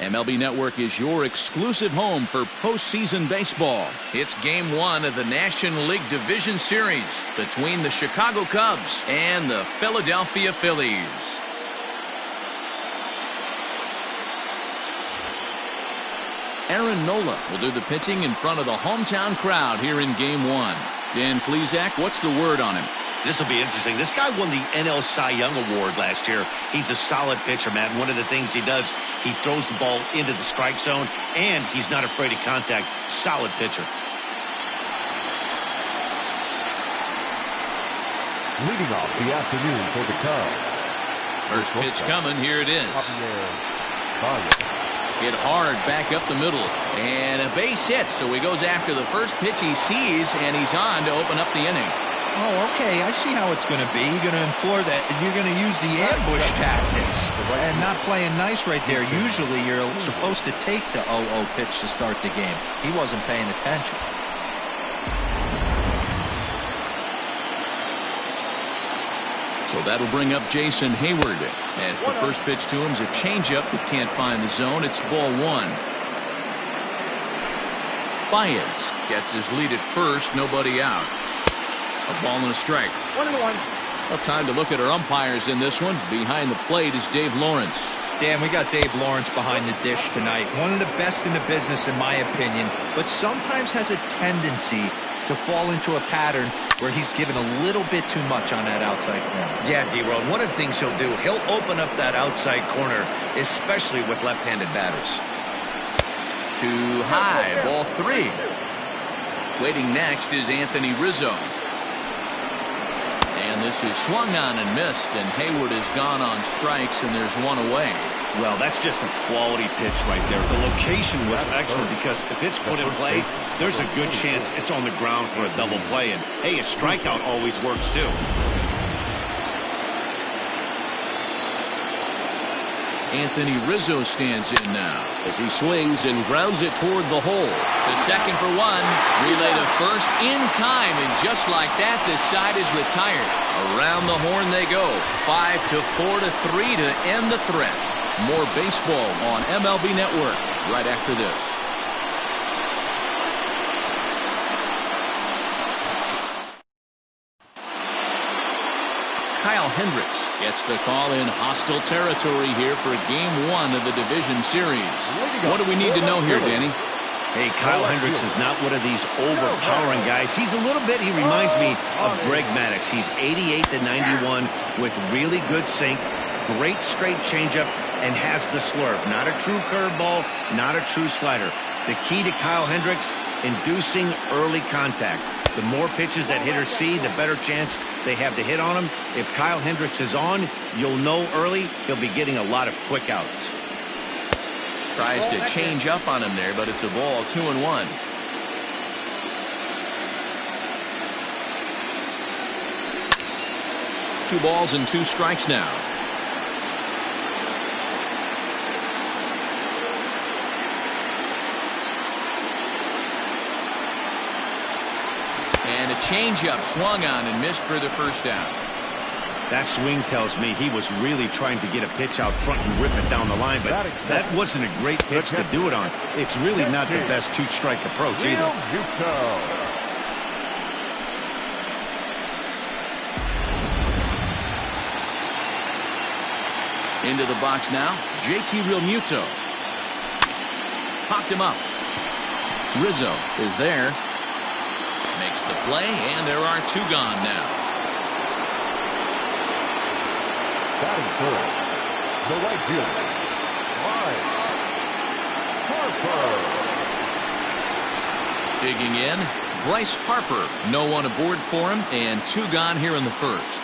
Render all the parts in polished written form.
MLB Network is your exclusive home for postseason baseball. It's Game 1 of the National League Division Series between the Chicago Cubs and the Philadelphia Phillies. Aaron Nola will do the pitching in front of the hometown crowd here in Game 1. Dan Plesac, what's the word on him? This will be interesting. This guy won the NL Cy Young Award last year. He's a solid pitcher, man. One of the things he does, he throws the ball into the strike zone, and he's not afraid of contact. Solid pitcher. Leading off the afternoon for the Cubs. First pitch coming. Here it is. Hit hard back up the middle. And a base hit. So he goes after the first pitch he sees, and he's on to open up the inning. Oh, okay. I see how it's going to be. You're going to implore that. You're going to use the ambush tactics and not playing nice right there. Usually you're supposed to take the 0-0 pitch to start the game. He wasn't paying attention. So that'll bring up Jason Hayward. As the first pitch to him is a changeup that can't find the zone. It's ball 1. Baez gets his lead at first. Nobody out. A ball and a strike. 1-1. Well, time to look at our umpires in this one. Behind the plate is Dave Lawrence. Dan, we got Dave Lawrence behind the dish tonight. One of the best in the business, in my opinion, but sometimes has a tendency to fall into a pattern where he's given a little bit too much on that outside corner. Yeah, D-Roll, one of the things he'll do, he'll open up that outside corner, especially with left-handed batters. Too high, ball 3. Waiting next is Anthony Rizzo. And this is swung on and missed, and Hayward has gone on strikes, and there's one away. Well, that's just a quality pitch right there. The location was excellent because if it's put in play, there's a good chance it's on the ground for a double play. And, hey, a strikeout always works, too. Anthony Rizzo stands in now as he swings and grounds it toward the hole. The second for 1. Relay to first in time, and just like that, this side is retired. Around the horn they go. 5-4-3 to end the threat. More baseball on MLB Network right after this. Kyle Hendricks gets the call in hostile territory here for Game 1 of the Division Series. What do we need to know here, Danny? Hey, Kyle Hendricks is not one of these overpowering guys. He's a little bit, he reminds me of Greg Maddux. He's 88-91 with really good sink, great straight changeup, and has the slurve. Not a true curveball, not a true slider. The key to Kyle Hendricks, inducing early contact. The more pitches that hitters see, the better chance they have to hit on him. If Kyle Hendricks is on, you'll know early he'll be getting a lot of quick outs. Tries to change up on him there, but it's a ball, 2-1. Two balls and 2 strikes now. And a changeup swung on and missed for the first down. That swing tells me he was really trying to get a pitch out front and rip it down the line, but that wasn't a great pitch to do it on. It's really not the best 2-strike approach either. Into the box now, JT Realmuto. Popped him up. Rizzo is there. Makes the play, and there are 2 gone now. Batting first, the right fielder, Bryce Harper. Digging in, Bryce Harper. No one aboard for him, and 2 gone here in the first.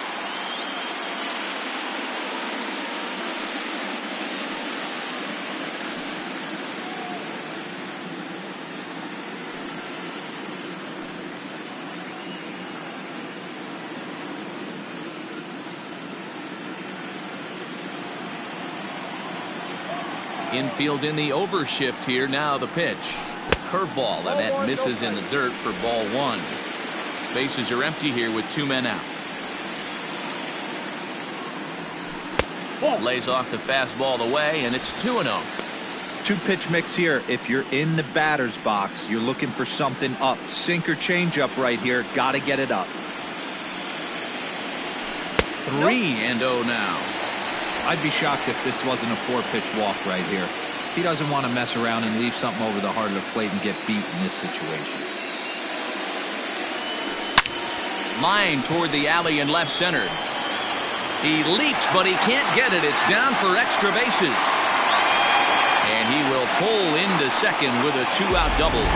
Infield in the overshift here. Now the pitch. Curveball, and that misses in the dirt for ball 1. Bases are empty here with 2 men out. Lays off the fastball away, and it's 2-0. Two-pitch mix here. If you're in the batter's box, you're looking for something up. Sinker changeup right here. Got to get it up. 3-0 now. I'd be shocked if this wasn't a 4-pitch walk right here. He doesn't want to mess around and leave something over the heart of the plate and get beat in this situation. Line toward the alley in left center. He leaps, but he can't get it. It's down for extra bases. And he will pull into second with a 2-out double.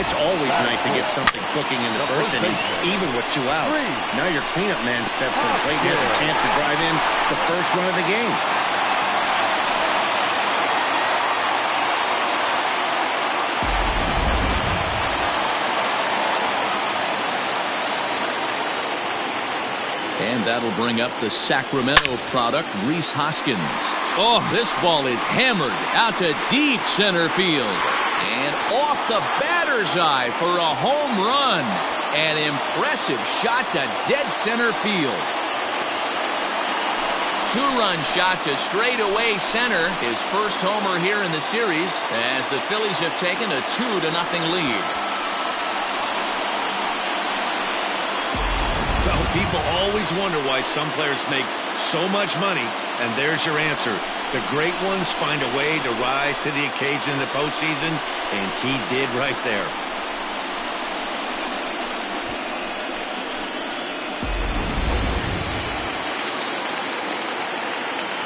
It's always nice to get something cooking in the first inning, even with 2 outs. Now your cleanup man steps to the plate and has a chance to drive in the first run of the game. And that'll bring up the Sacramento product, Rhys Hoskins. Oh, this ball is hammered out to deep center field. And off the batter's eye for a home run. An impressive shot to dead center field. 2-run shot to straightaway center. His first homer here in the series as the Phillies have taken a 2-0 lead. Well, people always wonder why some players make so much money, and there's your answer. The great ones find a way to rise to the occasion in the postseason, and he did right there.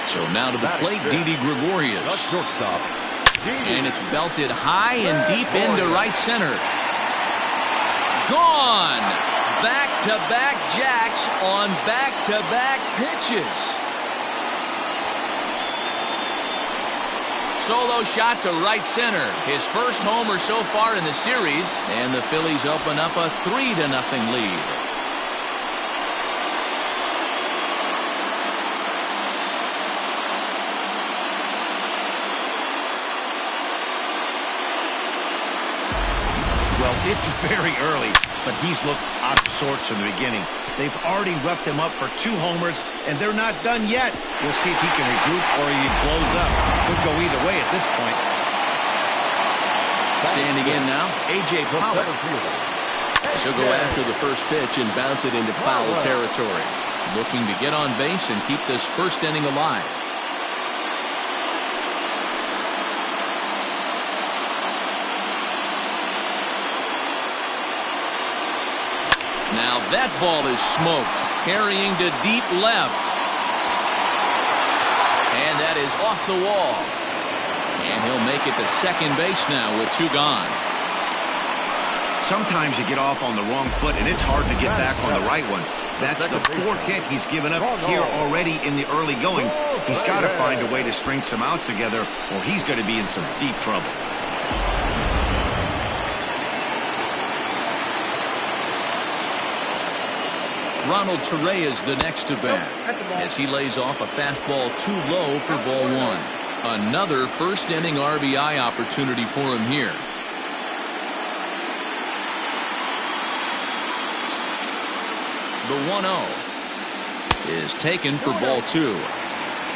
So now to the plate, Didi Gregorius. And it's belted high and deep into right center. Gone! Back-to-back jacks on back-to-back pitches. Solo shot to right center. His first homer so far in the series. And the Phillies open up a 3-0 lead. Well, it's very early, but he's looked out of sorts from the beginning. They've already roughed him up for 2 homers, and they're not done yet. We'll see if he can regroup or he blows up. Could go either way at this point. Standing in now, A.J. Pollock. She'll go after the first pitch and bounce it into foul territory. Looking to get on base and keep this first inning alive. Now that ball is smoked, carrying to deep left. And that is off the wall. And he'll make it to second base now with 2 gone. Sometimes you get off on the wrong foot, and it's hard to get back on the right one. That's the 4th hit he's given up here already in the early going. He's got to find a way to string some outs together, or he's going to be in some deep trouble. Ronald Torreyes the next to bat as he lays off a fastball too low for ball 1. Another first inning RBI opportunity for him here. The 1-0 is taken for ball 2.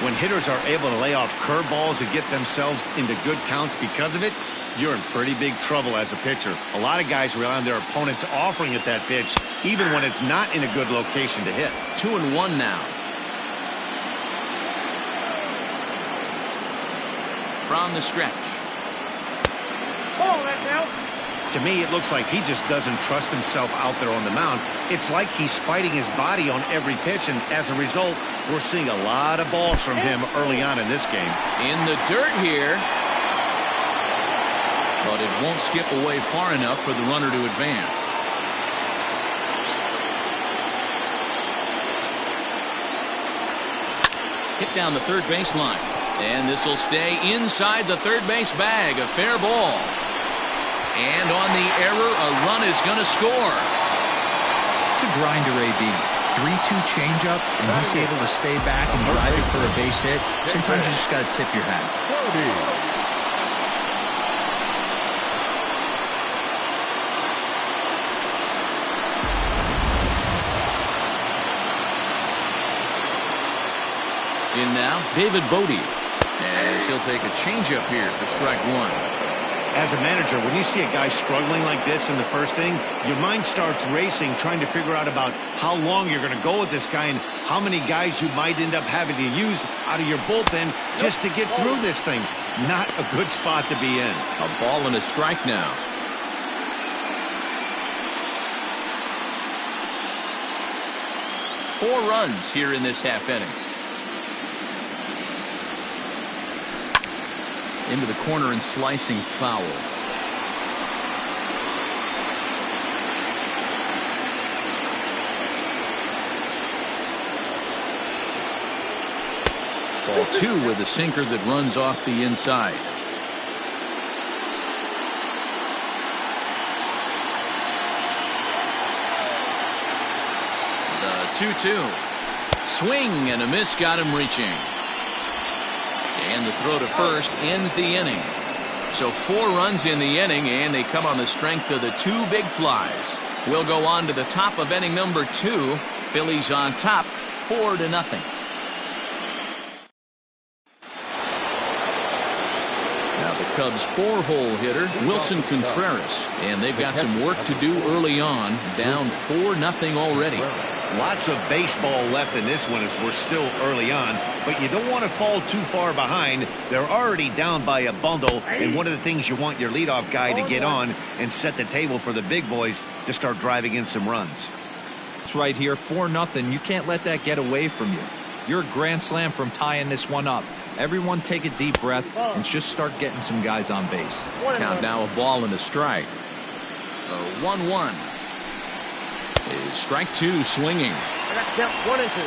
When hitters are able to lay off curveballs and get themselves into good counts because of it, you're in pretty big trouble as a pitcher. A lot of guys rely on their opponents offering at that pitch, even when it's not in a good location to hit. 2-1 now. From the stretch. To me, it looks like he just doesn't trust himself out there on the mound. It's like he's fighting his body on every pitch, and as a result, we're seeing a lot of balls from him early on in this game. In the dirt here. But it won't skip away far enough for the runner to advance. Hit down the third baseline. And this will stay inside the third base bag. A fair ball. And on the error, a run is going to score. It's a grinder, AB. 3-2 changeup, and he's able to stay back and drive it for a base hit. Sometimes you just got to tip your hat. In now, David Bodie. As he'll take a changeup here for strike one. As a manager, when you see a guy struggling like this in the first inning, your mind starts racing, trying to figure out about how long you're going to go with this guy and how many guys you might end up having to use out of your bullpen just to get through this thing. Not a good spot to be in. A ball and a strike now. Four runs here in this half inning. Into the corner and slicing foul. Ball two with a sinker that runs off the inside. The 2-2. Swing and a miss got him reaching. And the throw to first ends the inning. So 4 runs in the inning, and they come on the strength of the 2 big flies. We'll go on to the top of inning number 2. Phillies on top, 4-0. Now the Cubs' 4-hole hitter, Wilson Contreras. And they've got some work to do early on, down 4-0 already. Lots of baseball left in this one as we're still early on, but you don't want to fall too far behind. They're already down by a bundle, and one of the things you want your leadoff guy to get on and set the table for the big boys to start driving in some runs. It's right here, 4-0. You can't let that get away from you. You're a grand slam from tying this one up. Everyone take a deep breath and just start getting some guys on base. Count now a ball and a strike. 1-1. Is strike 2 swinging. Count 1 and 2.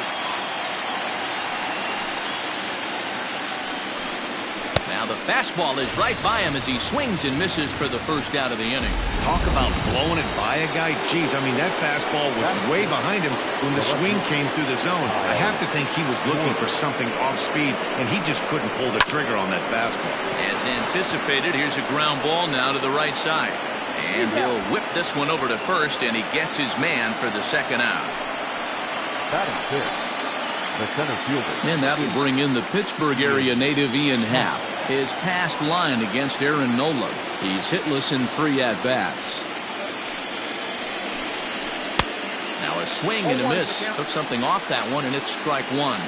Now the fastball is right by him as he swings and misses for the first out of the inning. Talk about blowing it by a guy. Geez, I mean, that fastball was way behind him when the swing came through the zone. I have to think he was looking for something off speed, and he just couldn't pull the trigger on that fastball. As anticipated, here's a ground ball now to the right side. And he'll whip this one over to first, and he gets his man for the second out. Batting fifth, the center fielder. And that'll bring in the Pittsburgh area native Ian Happ. His past line against Aaron Nola. He's hitless in 3 at-bats. Now a swing and a miss. Took something off that one, and it's strike 1.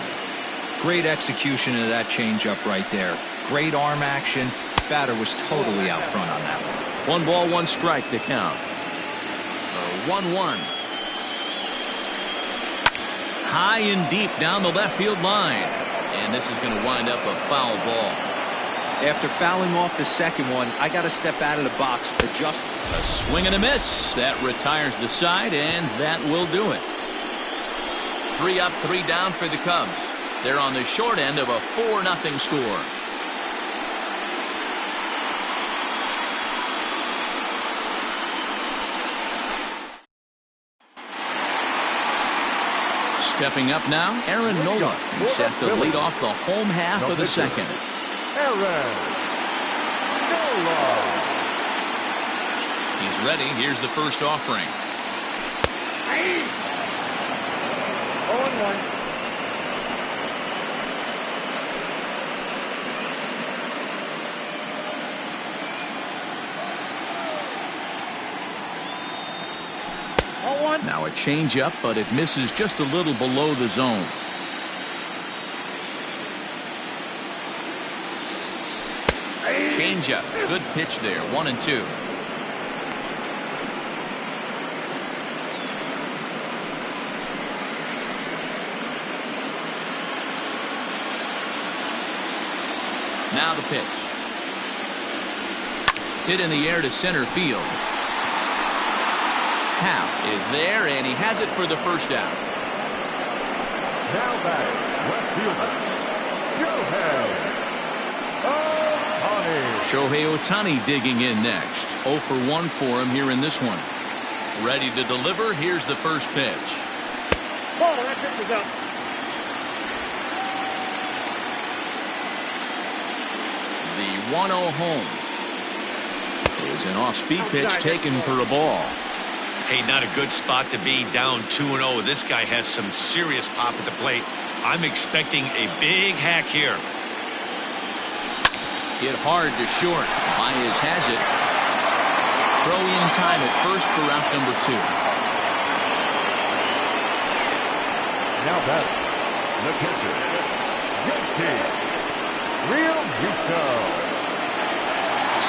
Great execution of that changeup right there. Great arm action. Batter was totally out front on that one. 1 ball, 1 strike to count. 1-1. High and deep down the left field line. And this is going to wind up a foul ball. After fouling off the second one, I got to step out of the box, adjust. A swing and a miss. That retires the side, and that will do it. 3 up, 3 down for the Cubs. They're on the short end of a 4-0 score. Stepping up now, Aaron Nola. He's set to lead off the home half of the second. Aaron Nola. He's ready. Here's the first offering. 0-1. Now a changeup, but it misses just a little below the zone. Changeup. Good pitch there. 1-2. Now the pitch. Hit in the air to center field. Happ is there, and he has it for the first out. Now batting, left fielder, Shohei Ohtani digging in next. 0 for 1 for him here in this one. Ready to deliver. Here's the first pitch. Ball, that pitch is up. The 1-0 home is an off-speed pitch taken for a ball. Hey, not a good spot to be, down 2-0. This guy has some serious pop at the plate. I'm expecting a big hack here. Hit hard to short. Baez has it. Throw in time at first for out number 2. Now back, the catcher, Romuto.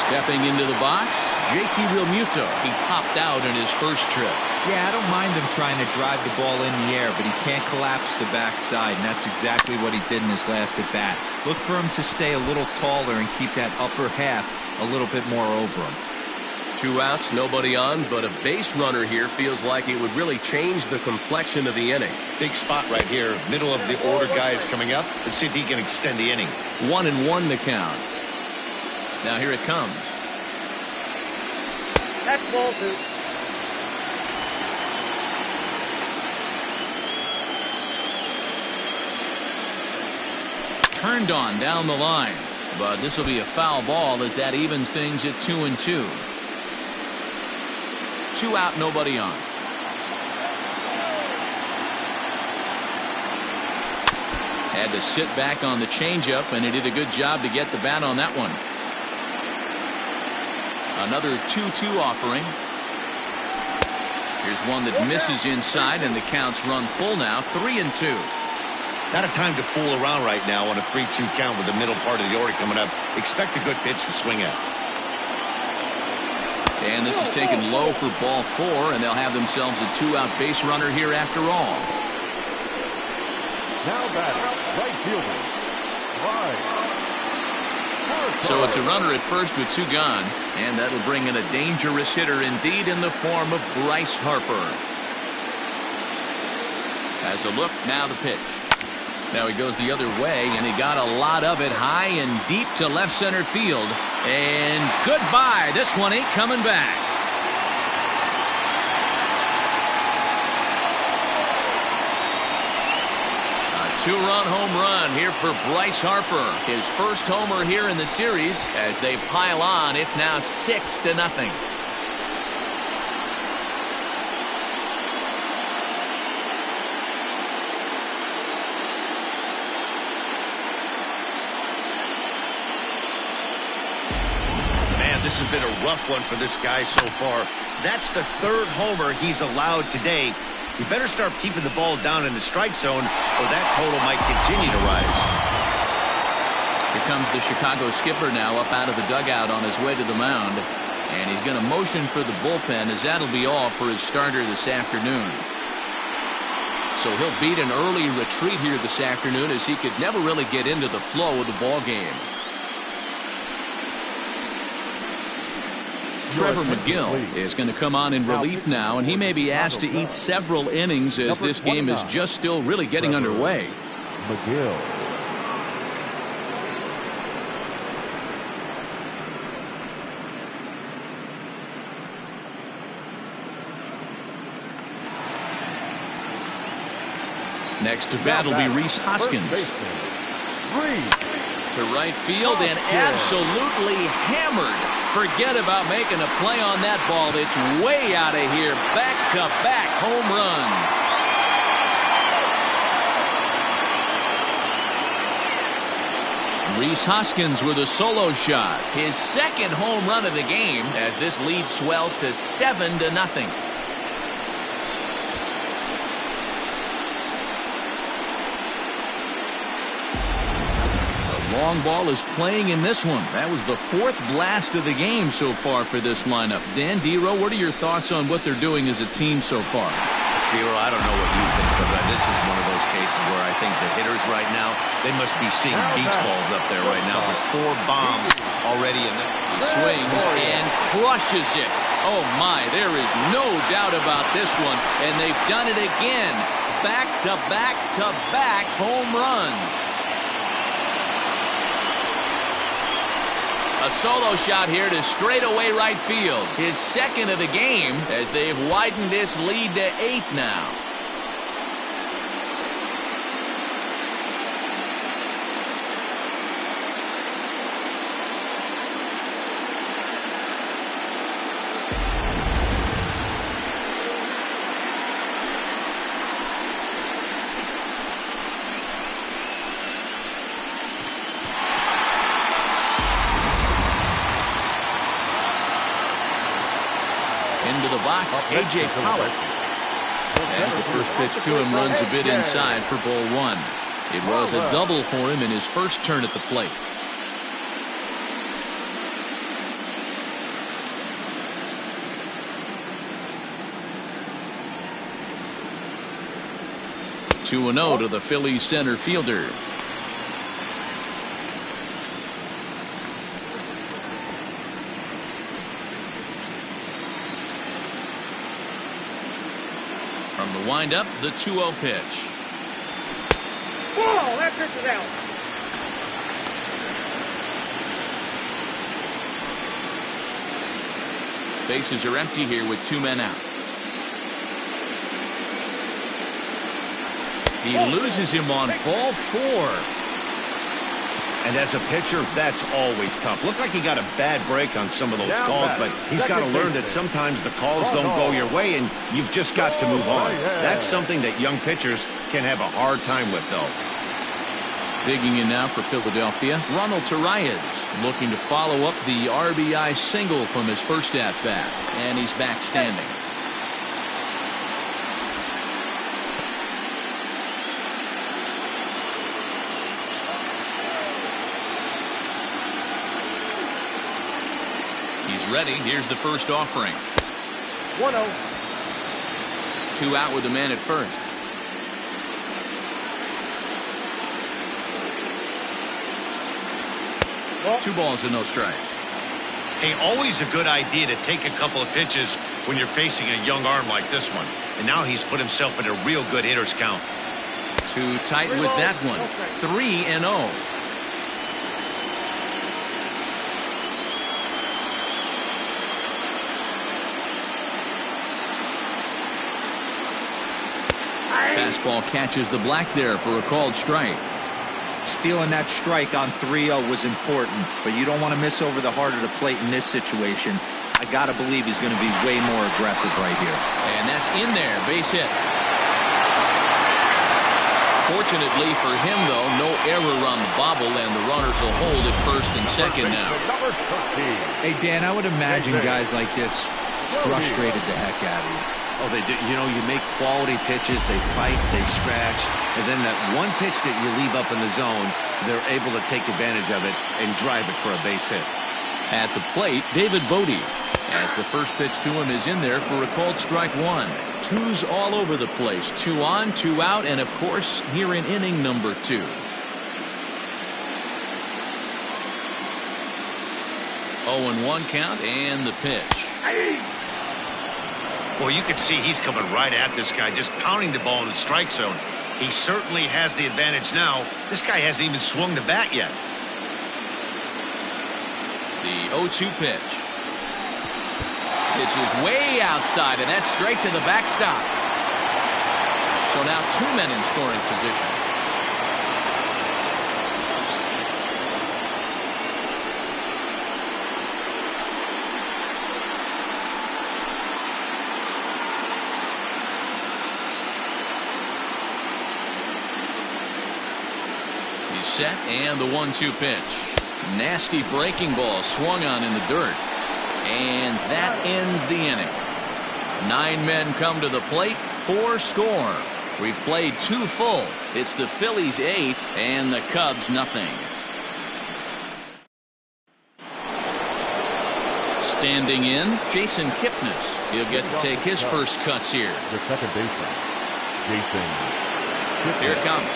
Stepping into the box, JT Romuto. He popped out in his first trip. Yeah, I don't mind him trying to drive the ball in the air, but he can't collapse the backside, and that's exactly what he did in his last at bat. Look for him to stay a little taller and keep that upper half a little bit more over him. 2 outs, nobody on, but a base runner here feels like it would really change the complexion of the inning. Big spot right here. Middle of the order guys coming up. Let's see if he can extend the inning. 1-1 the count. Now here it comes. That's ball 2. Turned on down the line, but this will be a foul ball as that evens things at 2-2. 2 out, nobody on. Had to sit back on the changeup, and he did a good job to get the bat on that one. Another 2-2 offering. Here's one that misses inside, and the count's run full now. 3-2. Not a time to fool around right now on a 3-2 count with the middle part of the order coming up. Expect a good pitch to swing at. And this is taken low for ball 4, and they'll have themselves a 2-out base runner here after all. Now batting, right fielder, Bryce Harper. So it's a runner at first with 2 gone, and that'll bring in a dangerous hitter indeed in the form of Bryce Harper. Has a look, now the pitch. Now he goes the other way, and he got a lot of it high and deep to left center field. And goodbye. This one ain't coming back. A 2-run home run here for Bryce Harper. His first homer here in the series. As they pile on, it's now 6-0. This has been a rough one for this guy so far. That's the 3rd homer he's allowed today. You better start keeping the ball down in the strike zone, or that total might continue to rise. Here comes the Chicago skipper now up out of the dugout on his way to the mound. And he's going to motion for the bullpen, as that'll be all for his starter this afternoon. So he'll beat an early retreat here this afternoon, as he could never really get into the flow of the ball game. Trevor McGill is going to come on in relief now, and he may be asked to eat several innings as this game is just still really getting underway. McGill. Next to bat will be Rhys Hoskins. To right field and absolutely hammered. Forget about making a play on that ball. It's way out of here. Back-to-back home runs. Rhys Hoskins with a solo shot. His 2nd home run of the game, as this lead swells to 7-0. Long ball is playing in this one. That was the 4th blast of the game so far for this lineup. Dan Dero, what are your thoughts on what they're doing as a team so far? Dero, I don't know what you think, but this is one of those cases where I think the hitters right now, they must be seeing beach balls up there right now with 4 bombs already in there. He swings and crushes it. Oh my, there is no doubt about this one. And they've done it again. Back-to-back-to-back home runs. A solo shot here to straightaway right field. His 2nd of the game, as they've widened this lead to 8 now. Into the box, A.J. Pollock. As the first pitch to him runs a bit inside for ball one. It was a double for him in his first turn at the plate. Two and 0 to the Phillies center fielder. From the windup, the 2-0 pitch. Whoa, that pitch is out. Bases are empty here with 2 men out. He loses him on ball 4. And as a pitcher, that's always tough. Looked like he got a bad break on some of those calls, but he's got to learn that sometimes the calls don't go your way, and you've just got to move on. That's something that young pitchers can have a hard time with, though. Digging in now for Philadelphia, Contreras looking to follow up the RBI single from his first at-bat, and he's back standing. He's ready. Here's the first offering. 1-0. 2 out with the man at first. Well, 2 balls and no strikes. Hey, always a good idea to take a couple of pitches when you're facing a young arm like this one. And now he's put himself in a real good hitter's count. Too tight with that one. 3-0. Fastball catches the black there for a called strike. Stealing that strike on 3-0 was important, but you don't want to miss over the heart of the plate in this situation. I got to believe he's going to be way more aggressive right here. And that's in there, base hit. Fortunately for him, though, no error on the bobble, and the runners will hold at first and second now. Hey, Dan, I would imagine guys like this frustrated the heck out of you. Oh, they do. You know, you make quality pitches, they fight, they scratch, and then that one pitch that you leave up in the zone, they're able to take advantage of it and drive it for a base hit. At the plate, David Bodie, as the first pitch to him is in there for a called strike 1. 2's all over the place. 2 on, 2 out, and of course, here in inning number 2. Oh, and 1 count, and the pitch. Well, you can see he's coming right at this guy, just pounding the ball in the strike zone. He certainly has the advantage now. This guy hasn't even swung the bat yet. The 0-2 pitch. Pitch is way outside, and that's straight to the backstop. So now 2 men in scoring position. Set, and the 1-2 pitch. Nasty breaking ball swung on in the dirt, and that ends the inning. 9 men come to the plate, 4 score. We've played 2 full. It's the Phillies 8 and the Cubs nothing. Standing in, Jason Kipnis. He'll get to take his first cuts here. The second baseman, Jason Kipnis. Here it comes.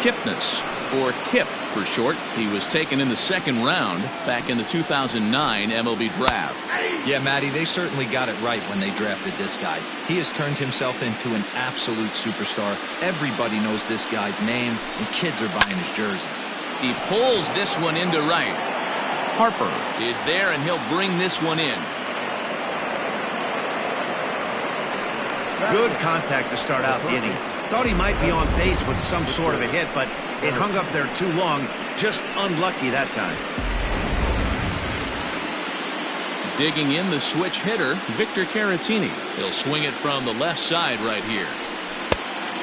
Kipnis, or Kip for short. He was taken in the 2nd round back in the 2009 MLB draft. Yeah, Matty, they certainly got it right when they drafted this guy. He has turned himself into an absolute superstar. Everybody knows this guy's name, and kids are buying his jerseys. He pulls this one into right. Harper is there, and he'll bring this one in. Good contact to start out the inning. Thought he might be on base with some sort of a hit, but it hung up there too long. Just unlucky that time. Digging in, the switch hitter, Victor Caratini. He'll swing it from the left side right here.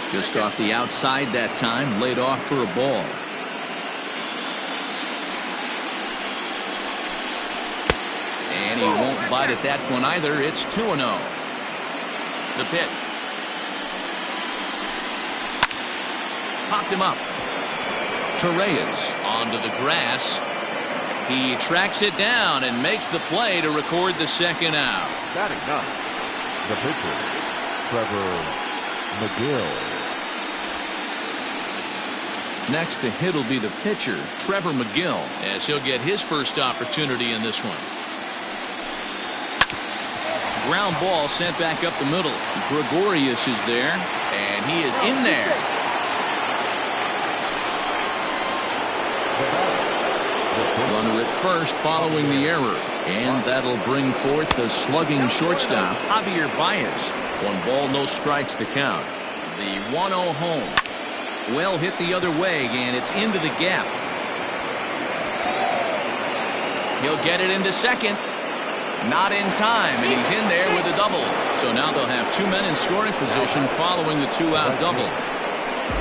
Just off the outside that time, laid off for a ball. And he won't bite at that one either. It's 2-0. The pitch. Popped him up. Contreras onto the grass. He tracks it down and makes the play to record the second out. Batting ninth, the pitcher, Trevor McGill. Next to hit will be the pitcher, Trevor McGill, as he'll get his first opportunity in this one. Ground ball sent back up the middle. Gregorius is there, and he is in there. Runner at first following the error, and that'll bring forth the slugging shortstop, Javier Baez. 1 ball, no strikes to count. The 1-0 home. Well hit the other way, and it's into the gap. He'll get it into second. Not in time, and he's in there with a double. So now they'll have 2 men in scoring position following the 2-out double.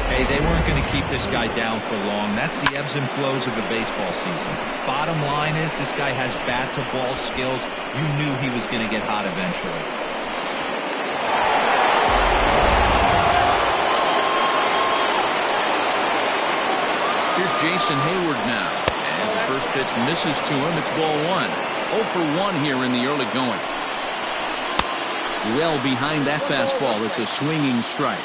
Hey, they weren't going to keep this guy down for long. That's the ebbs and flows of a baseball season. Bottom line is this guy has bat-to-ball skills. You knew he was going to get hot eventually. Here's Jason Hayward now. As the first pitch misses to him, it's ball 1. 0 for 1 here in the early going. Well behind that fastball. It's a swinging strike.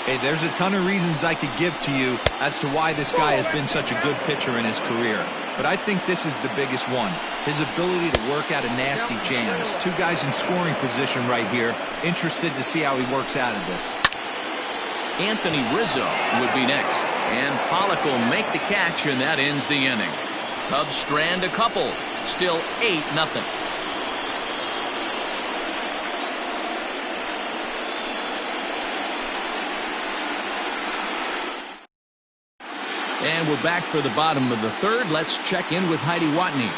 Hey, there's a ton of reasons I could give to you as to why this guy has been such a good pitcher in his career. But I think this is the biggest one. His ability to work out of nasty jams. 2 guys in scoring position right here. Interested to see how he works out of this. Anthony Rizzo would be next. And Pollock will make the catch, and that ends the inning. Cubs strand a couple. Still 8-0. And we're back for the bottom of the third. Let's check in with Heidi Watney.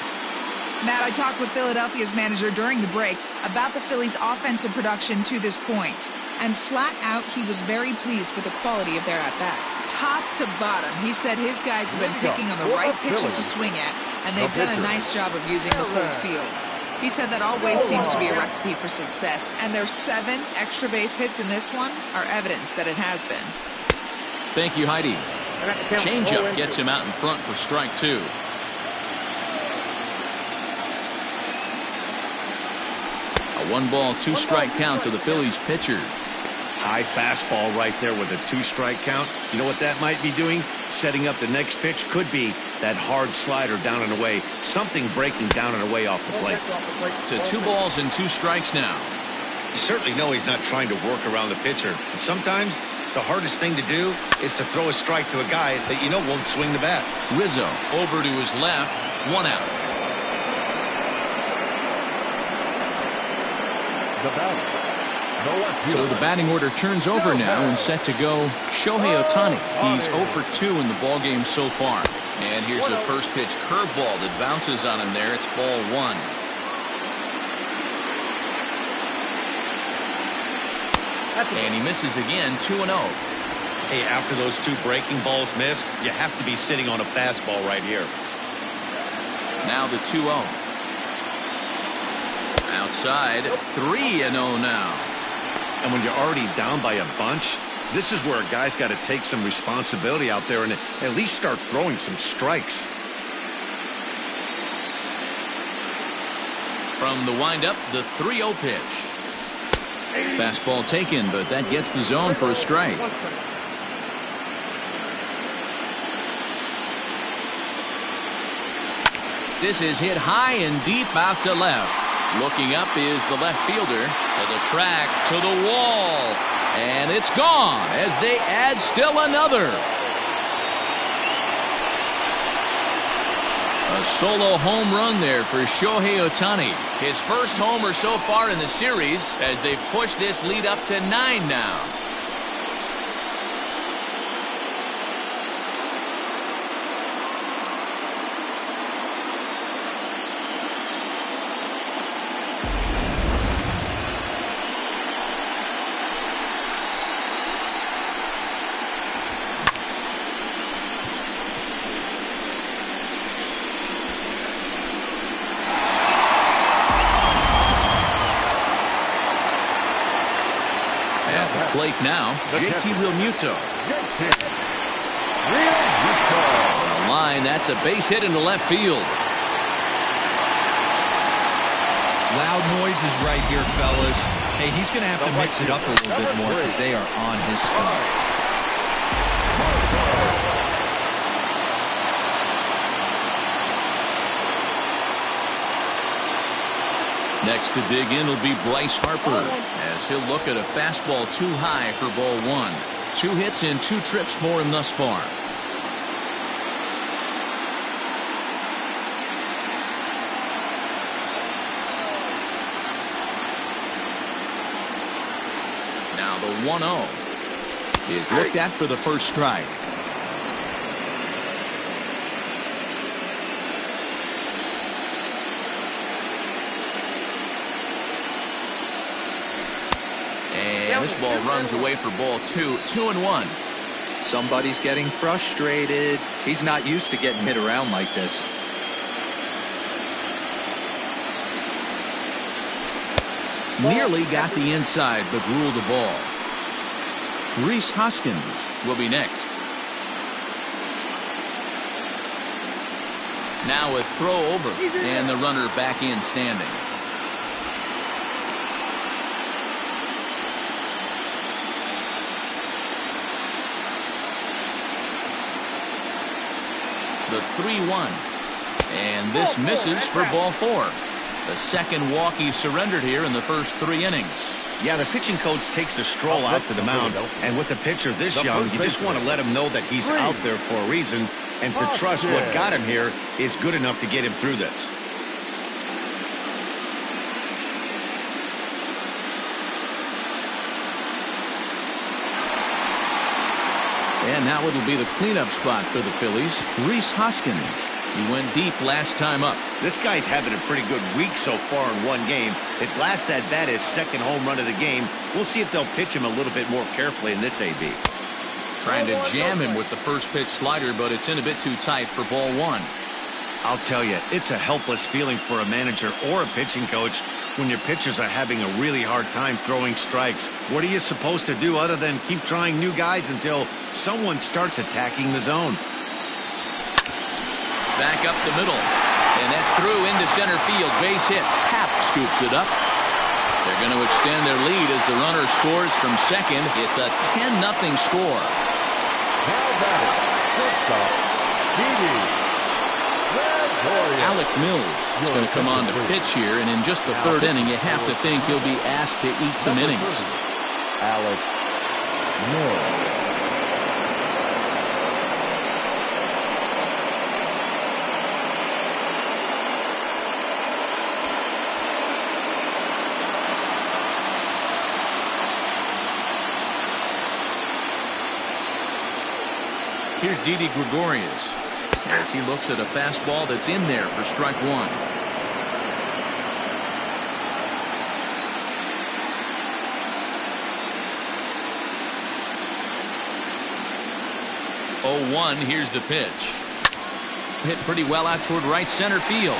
Matt, I talked with Philadelphia's manager during the break about the Phillies' offensive production to this point. And flat out, he was very pleased with the quality of their at-bats. Top to bottom, he said his guys have been picking on the right pitches to swing at, and they've done a nice job of using the whole field. He said that always seems to be a recipe for success, and their 7 extra base hits in this one are evidence that it has been. Thank you, Heidi. Changeup gets him out in front for strike 2. A 1-ball, 2-strike count to the Phillies pitcher. High fastball right there with a 2-strike count. You know what that might be doing? Setting up the next pitch. Could be that hard slider down and away. Something breaking down and away off the plate. To 2 balls and 2 strikes now. You certainly know he's not trying to work around the pitcher. And sometimes the hardest thing to do is to throw a strike to a guy that you know won't swing the bat. Rizzo over to his left. 1 out. So the batting order turns over now and set to go Shohei Ohtani. He's 0 for 2 in the ballgame so far. And here's a first pitch curveball that bounces on him there. It's ball 1. And he misses again. 2-0. Hey, after those 2 breaking balls missed, you have to be sitting on a fastball right here. Now the 2-0. Outside, 3-0 now. And when you're already down by a bunch, this is where a guy's got to take some responsibility out there and at least start throwing some strikes. From the windup, the 3-0 pitch. Fastball taken, but that gets the zone for a strike. This is hit high and deep out to left. Looking up is the left fielder. To the track, to the wall. And it's gone as they add still another. A solo home run there for Shohei Ohtani. His first homer so far in the series as they've pushed this lead up to 9 now. plate now, JT Realmuto. On the line, that's a base hit into left field. Loud noises right here, fellas. Hey, he's going to have to mix it up a little bit more because they are on his stuff. Next to dig in will be Bryce Harper as he'll look at a fastball too high for ball one. 2 hits in 2 trips for him thus far. Now the 1-0 is looked at for the first strike. And this ball runs away for ball 2. 2-1. Somebody's getting frustrated. He's not used to getting hit around like this. Nearly got the inside, but ruled the ball. Rhys Hoskins will be next. Now a throw over, and the runner back in standing. The 3-1. And this misses for ball 4. The second walk he surrendered here in the first 3 innings. Yeah, the pitching coach takes a stroll out to the mound, and with a pitcher this young, you just want to let him know that he's out there for a reason, and to trust what got him here is good enough to get him through this. And now it'll be the cleanup spot for the Phillies. Rhys Hoskins. He went deep last time up. This guy's having a pretty good week so far in one game. His last at bat is second home run of the game. We'll see if they'll pitch him a little bit more carefully in this AB. Trying to jam him with the first pitch slider, but it's in a bit too tight for ball 1. I'll tell you, it's a helpless feeling for a manager or a pitching coach when your pitchers are having a really hard time throwing strikes. What are you supposed to do other than keep trying new guys until someone starts attacking the zone? Back up the middle, and that's through into center field. Base hit. Happ scoops it up. They're going to extend their lead as the runner scores from second. It's a 10-0 score. Alec Mills is going to come on to pitch here, and in just the 3rd inning, you have to think he'll be asked to eat some innings. Alec Mills. Here's Didi Gregorius as he looks at a fastball that's in there for strike 1. 0-1. Here's the pitch. Hit pretty well out toward right center field.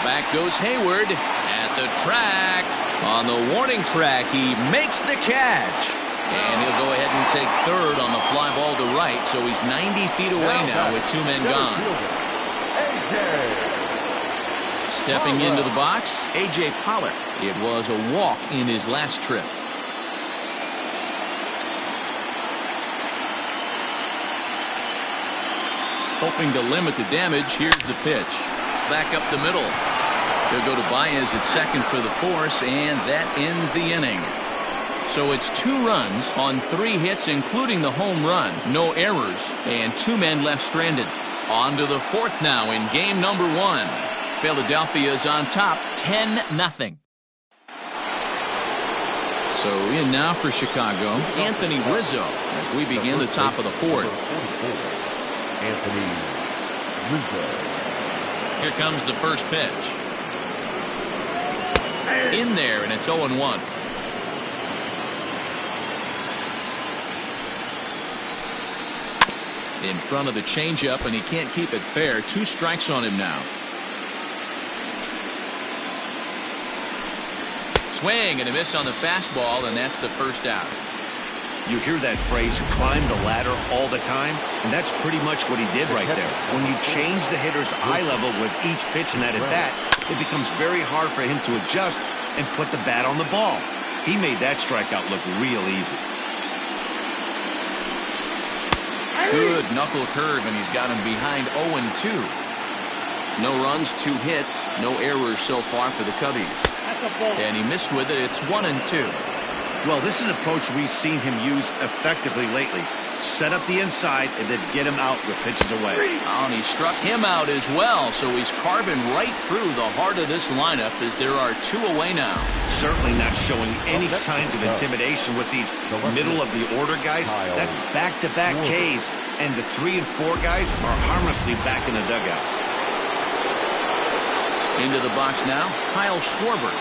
Back goes Hayward at the track. On the warning track, he makes the catch. And he'll go ahead and take 3rd on the fly ball to right, so he's 90 feet away now with 2 men gone. Stepping into the box, A.J. Pollock. It was a walk in his last trip. Hoping to limit the damage, here's the pitch. Back up the middle. He'll go to Baez at second for the force, and that ends the inning. So it's 2 runs on 3 hits, including the home run. No errors, and 2 men left stranded. On to the 4th now in game number 1. Philadelphia is on top, 10-0. So in now for Chicago, Anthony Rizzo as we begin the top of the 4th. Anthony Rizzo. Here comes the first pitch. In there, and it's 0-1. In front of the changeup, and he can't keep it fair. 2 strikes on him now. Swing and a miss on the fastball, and that's the first out. You hear that phrase, climb the ladder, all the time, and that's pretty much what he did right there. When you change the hitter's eye level with each pitch in that at-bat, it becomes very hard for him to adjust and put the bat on the ball. He made that strikeout look real easy. Good knuckle curve, and he's got him behind 0-2. No runs, 2 hits, no errors so far for the Cubbies. And he missed with it. It's 1-2. Well, this is an approach we've seen him use effectively lately. Set up the inside and then get him out with pitches away. Oh, and he struck him out as well, so he's carving right through the heart of this lineup as there are 2 away now. Certainly not showing any signs of intimidation with these middle of the order guys. That's back-to-back Ks, and the 3 and 4 guys are harmlessly back in the dugout. Into the box now, Kyle Schwarber,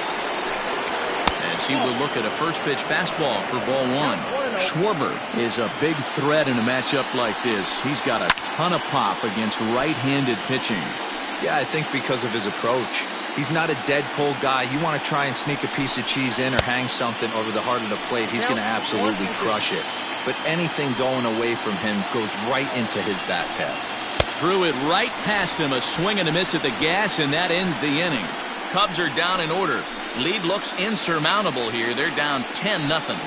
as he will look at a first pitch fastball for ball 1. Schwarber is a big threat in a matchup like this. He's got a ton of pop against right-handed pitching. Yeah, I think because of his approach. He's not a dead pull guy. You want to try and sneak a piece of cheese in or hang something over the heart of the plate, he's going to absolutely crush it. But anything going away from him goes right into his bat path. Threw it right past him, a swing and a miss at the gas, and that ends the inning. Cubs are down in order. Lead looks insurmountable here. They're down 10-0.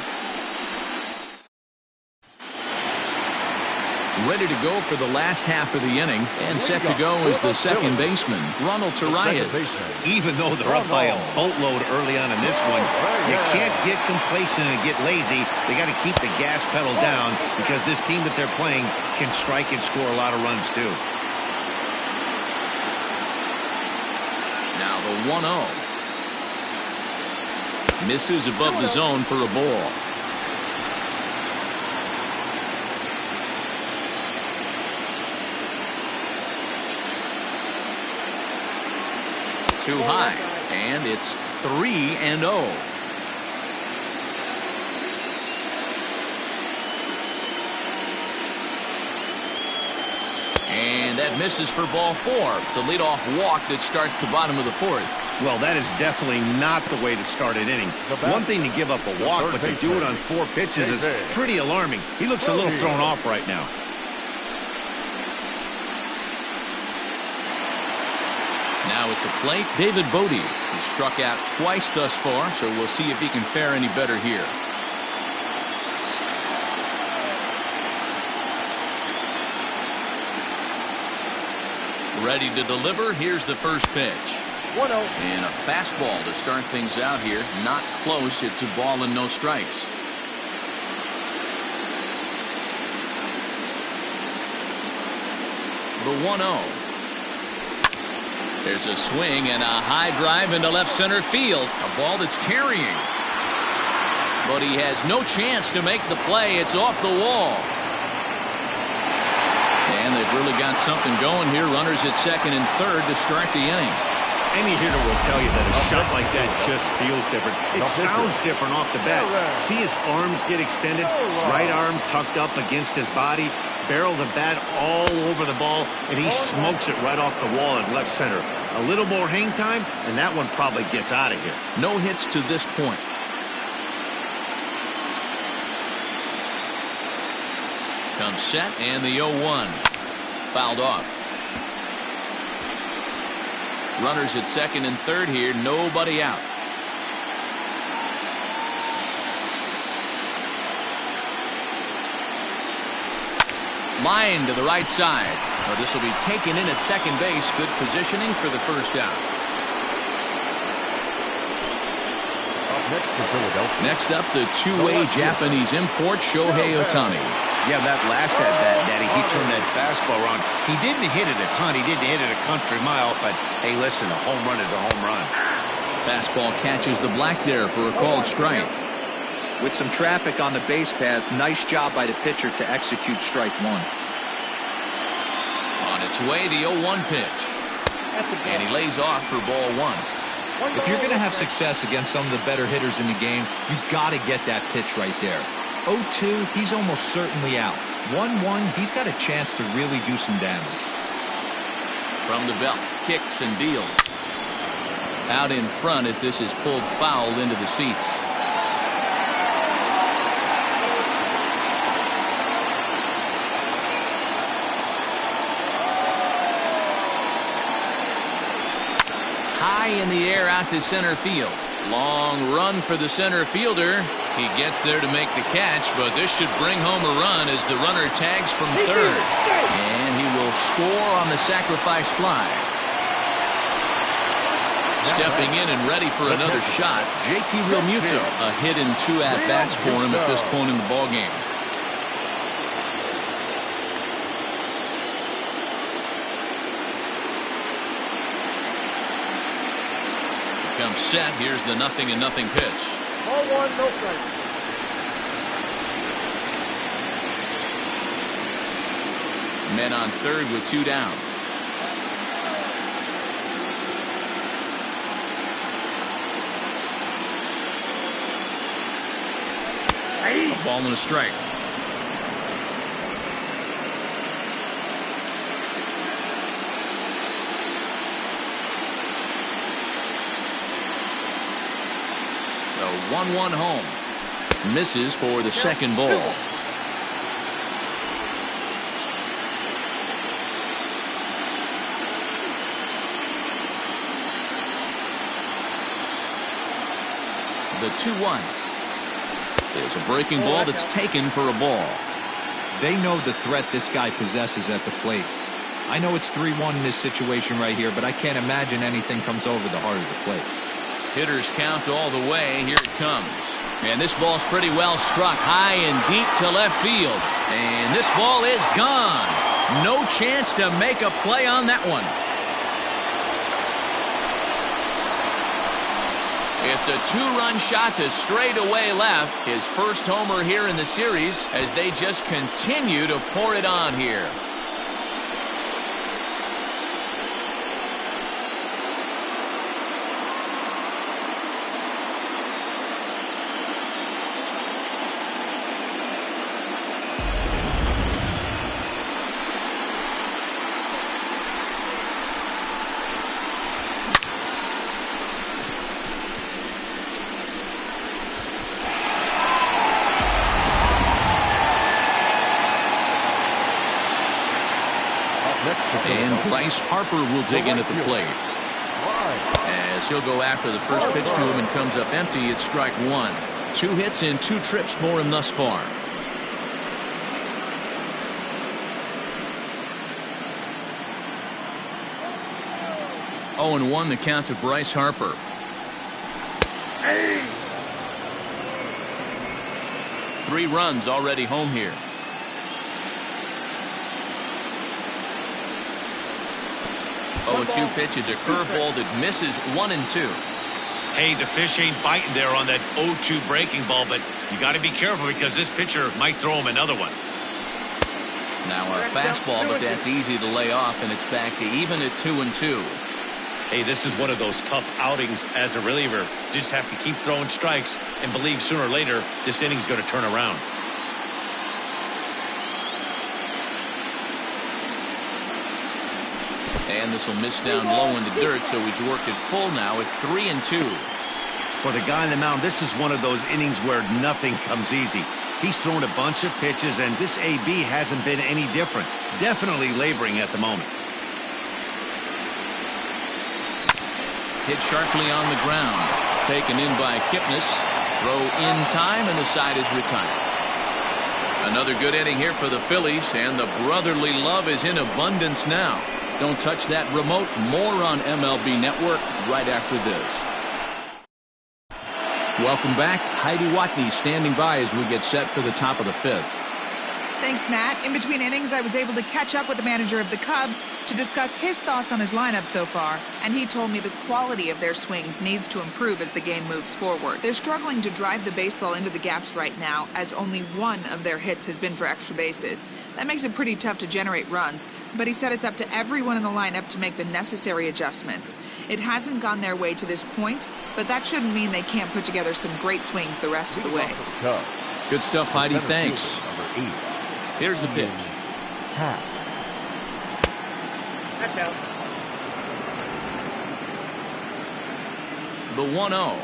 Ready to go for the last half of the inning, and set to go is the second baseman, Contreras. Even though they're up by a boatload early on in this one, you can't get complacent and get lazy. They got to keep the gas pedal down because this team that they're playing can strike and score a lot of runs too. Now the 1-0. Misses above the zone for a ball. Too high, and it's 3-0. And that misses for ball 4. It's a leadoff walk that starts the bottom of the 4th. Well, that is definitely not the way to start an inning. One thing to give up a walk, but to do it on 4 pitches is pretty alarming. He looks a little thrown off right now. Now at the plate, David Bodie. He struck out twice thus far, so we'll see if he can fare any better here. Ready to deliver. Here's the first pitch. 1-0. And a fastball to start things out here. Not close. It's a ball and no strikes. The 1-0. There's a swing and a high drive into left center field. A ball that's carrying. But he has no chance to make the play. It's off the wall. And they've really got something going here. Runners at second and third to start the inning. Any hitter will tell you that a shot like that just feels different. It sounds different off the bat. See his arms get extended. Right arm tucked up against his body. Barrel the bat all over the ball, and he smokes it right off the wall in left center. A little more hang time, and that one probably gets out of here. No hits to this point. Comes set, and the 0-1. Fouled off. Runners at second and third here. Nobody out. Line to the right side. Well, this will be taken in at second base. Good positioning for the first out. Next up, the two-way Japanese import, Shohei Ohtani. Yeah, that last at-bat, Daddy, he turned that fastball around. He didn't hit it a ton. He didn't hit it a country mile, but, hey, listen, a home run is a home run. Fastball catches the black there for a called strike. With some traffic on the base paths, nice job by the pitcher to execute strike 1. On its way, the 0-1 pitch. And he lays off for ball 1. If you're going to have success against some of the better hitters in the game, you've got to get that pitch right there. 0-2, he's almost certainly out. 1-1, he's got a chance to really do some damage. From the belt, kicks and deals. Out in front as this is pulled foul into the seats. high in the air out to center field. Long run for the center fielder. He gets there to make the catch, but this should bring home a run as the runner tags from third. And he will score on the sacrifice fly. Stepping in and ready for another shot, JT Romuto. A hit and 2 at-bats for him at this point in the ballgame. Comes set. Here's the 0-0 pitch. Ball 1, no strike. Men on third with 2 down. A ball and a strike. The 1-1 home. Misses for the second ball. The 2-1. There's a breaking ball that's taken for a ball. They know the threat this guy possesses at the plate. I know it's 3-1 in this situation right here, but I can't imagine anything comes over the heart of the plate. Hitters count all the way. Here it comes. And this ball's pretty well struck high and deep to left field. And this ball is gone. No chance to make a play on that one. It's a 2-run shot to straightaway left. His first homer here in the series as they just continue to pour it on here. And Bryce Harper will dig in at the plate. As he'll go after the first pitch to him and comes up empty, it's strike 1. 2 hits and 2 trips for him thus far. Oh, and 1 the count to Bryce Harper. 3 runs already home here. 0-2 pitch is a curveball that misses 1 and 2. Hey, the fish ain't biting there on that 0-2 breaking ball, but you got to be careful because this pitcher might throw him another one. Now a fastball, but that's easy to lay off, and it's back to even at 2 and 2. Hey, this is one of those tough outings as a reliever. Just have to keep throwing strikes and believe sooner or later this inning's going to turn around. And this will miss down low in the dirt, so he's worked it full now at 3 and 2. For the guy on the mound, this is one of those innings where nothing comes easy. He's thrown a bunch of pitches, and this AB hasn't been any different. Definitely laboring at the moment. Hit sharply on the ground. Taken in by Kipnis. Throw in time, and the side is retired. Another good inning here for the Phillies, and the brotherly love is in abundance now. Don't touch that remote. More on MLB Network right after this. Welcome back. Heidi Watney standing by as we get set for the top of the 5th. Thanks, Matt. In between innings, I was able to catch up with the manager of the Cubs to discuss his thoughts on his lineup so far, and he told me the quality of their swings needs to improve as the game moves forward. They're struggling to drive the baseball into the gaps right now, as only 1 of their hits has been for extra bases. That makes it pretty tough to generate runs, but he said it's up to everyone in the lineup to make the necessary adjustments. It hasn't gone their way to this point, but that shouldn't mean they can't put together some great swings the rest of the way. Good stuff, Heidi. Thanks. Here's the pitch. That's out. The 1-0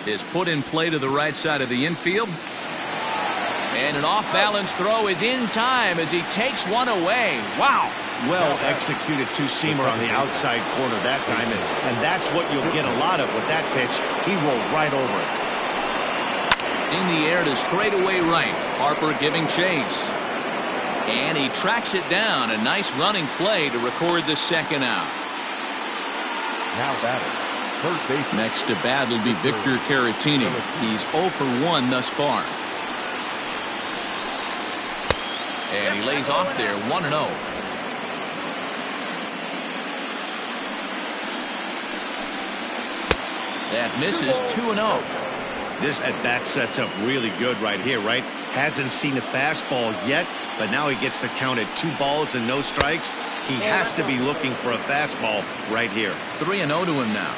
is put in play to the right side of the infield. And an off-balance throw is in time as he takes one away. Wow. Well-executed two-seamer on the outside corner that time, and that's what you'll get a lot of with that pitch. He rolled right over it. In the air to straightaway right. Harper giving chase. And he tracks it down. A nice running play to record the second out. Now batter, third base. Next to bat will be Victor Caratini. He's 0 for 1 thus far. And he lays off there 1-0. That misses 2-0. This at-bat sets up really good right here, right? Hasn't seen a fastball yet, but now he gets the count at 2 balls and no strikes. He has to be looking for a fastball right here. 3-0 to him now.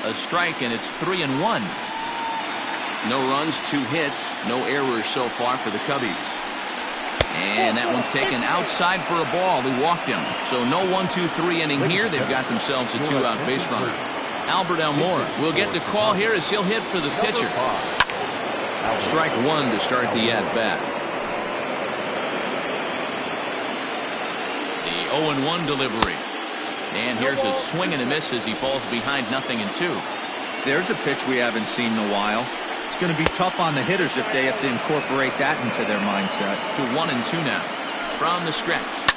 A strike, and it's 3-1. No runs, 2 hits, no errors so far for the Cubbies. And that one's taken outside for a ball. He walked him. So no 1-2-3 inning here. They've got themselves a 2-out base runner. Albert Almora will get the call here as he'll hit for the pitcher. Strike 1 to start the at-bat. The 0-1 delivery. And here's a swing and a miss as he falls behind 0-2. There's a pitch we haven't seen in a while. It's going to be tough on the hitters if they have to incorporate that into their mindset. To 1-2 now. From the stretch.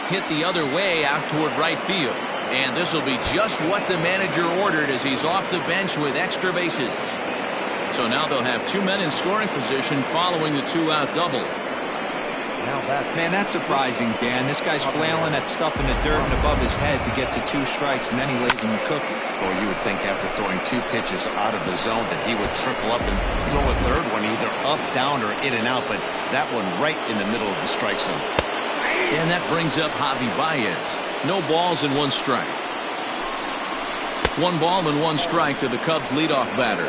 Hit the other way out toward right field. And this will be just what the manager ordered as he's off the bench with extra bases. So now they'll have 2 men in scoring position following the 2-out double. Man, that's surprising, Dan. This guy's flailing at stuff in the dirt and above his head to get to 2 strikes, and then he lays him a cookie. Well, you would think after throwing 2 pitches out of the zone that he would trickle up and throw a third one either up, down, or in and out, but that one right in the middle of the strike zone. And that brings up Javi Baez. No balls and 1 strike. 1 ball and 1 strike to the Cubs leadoff batter.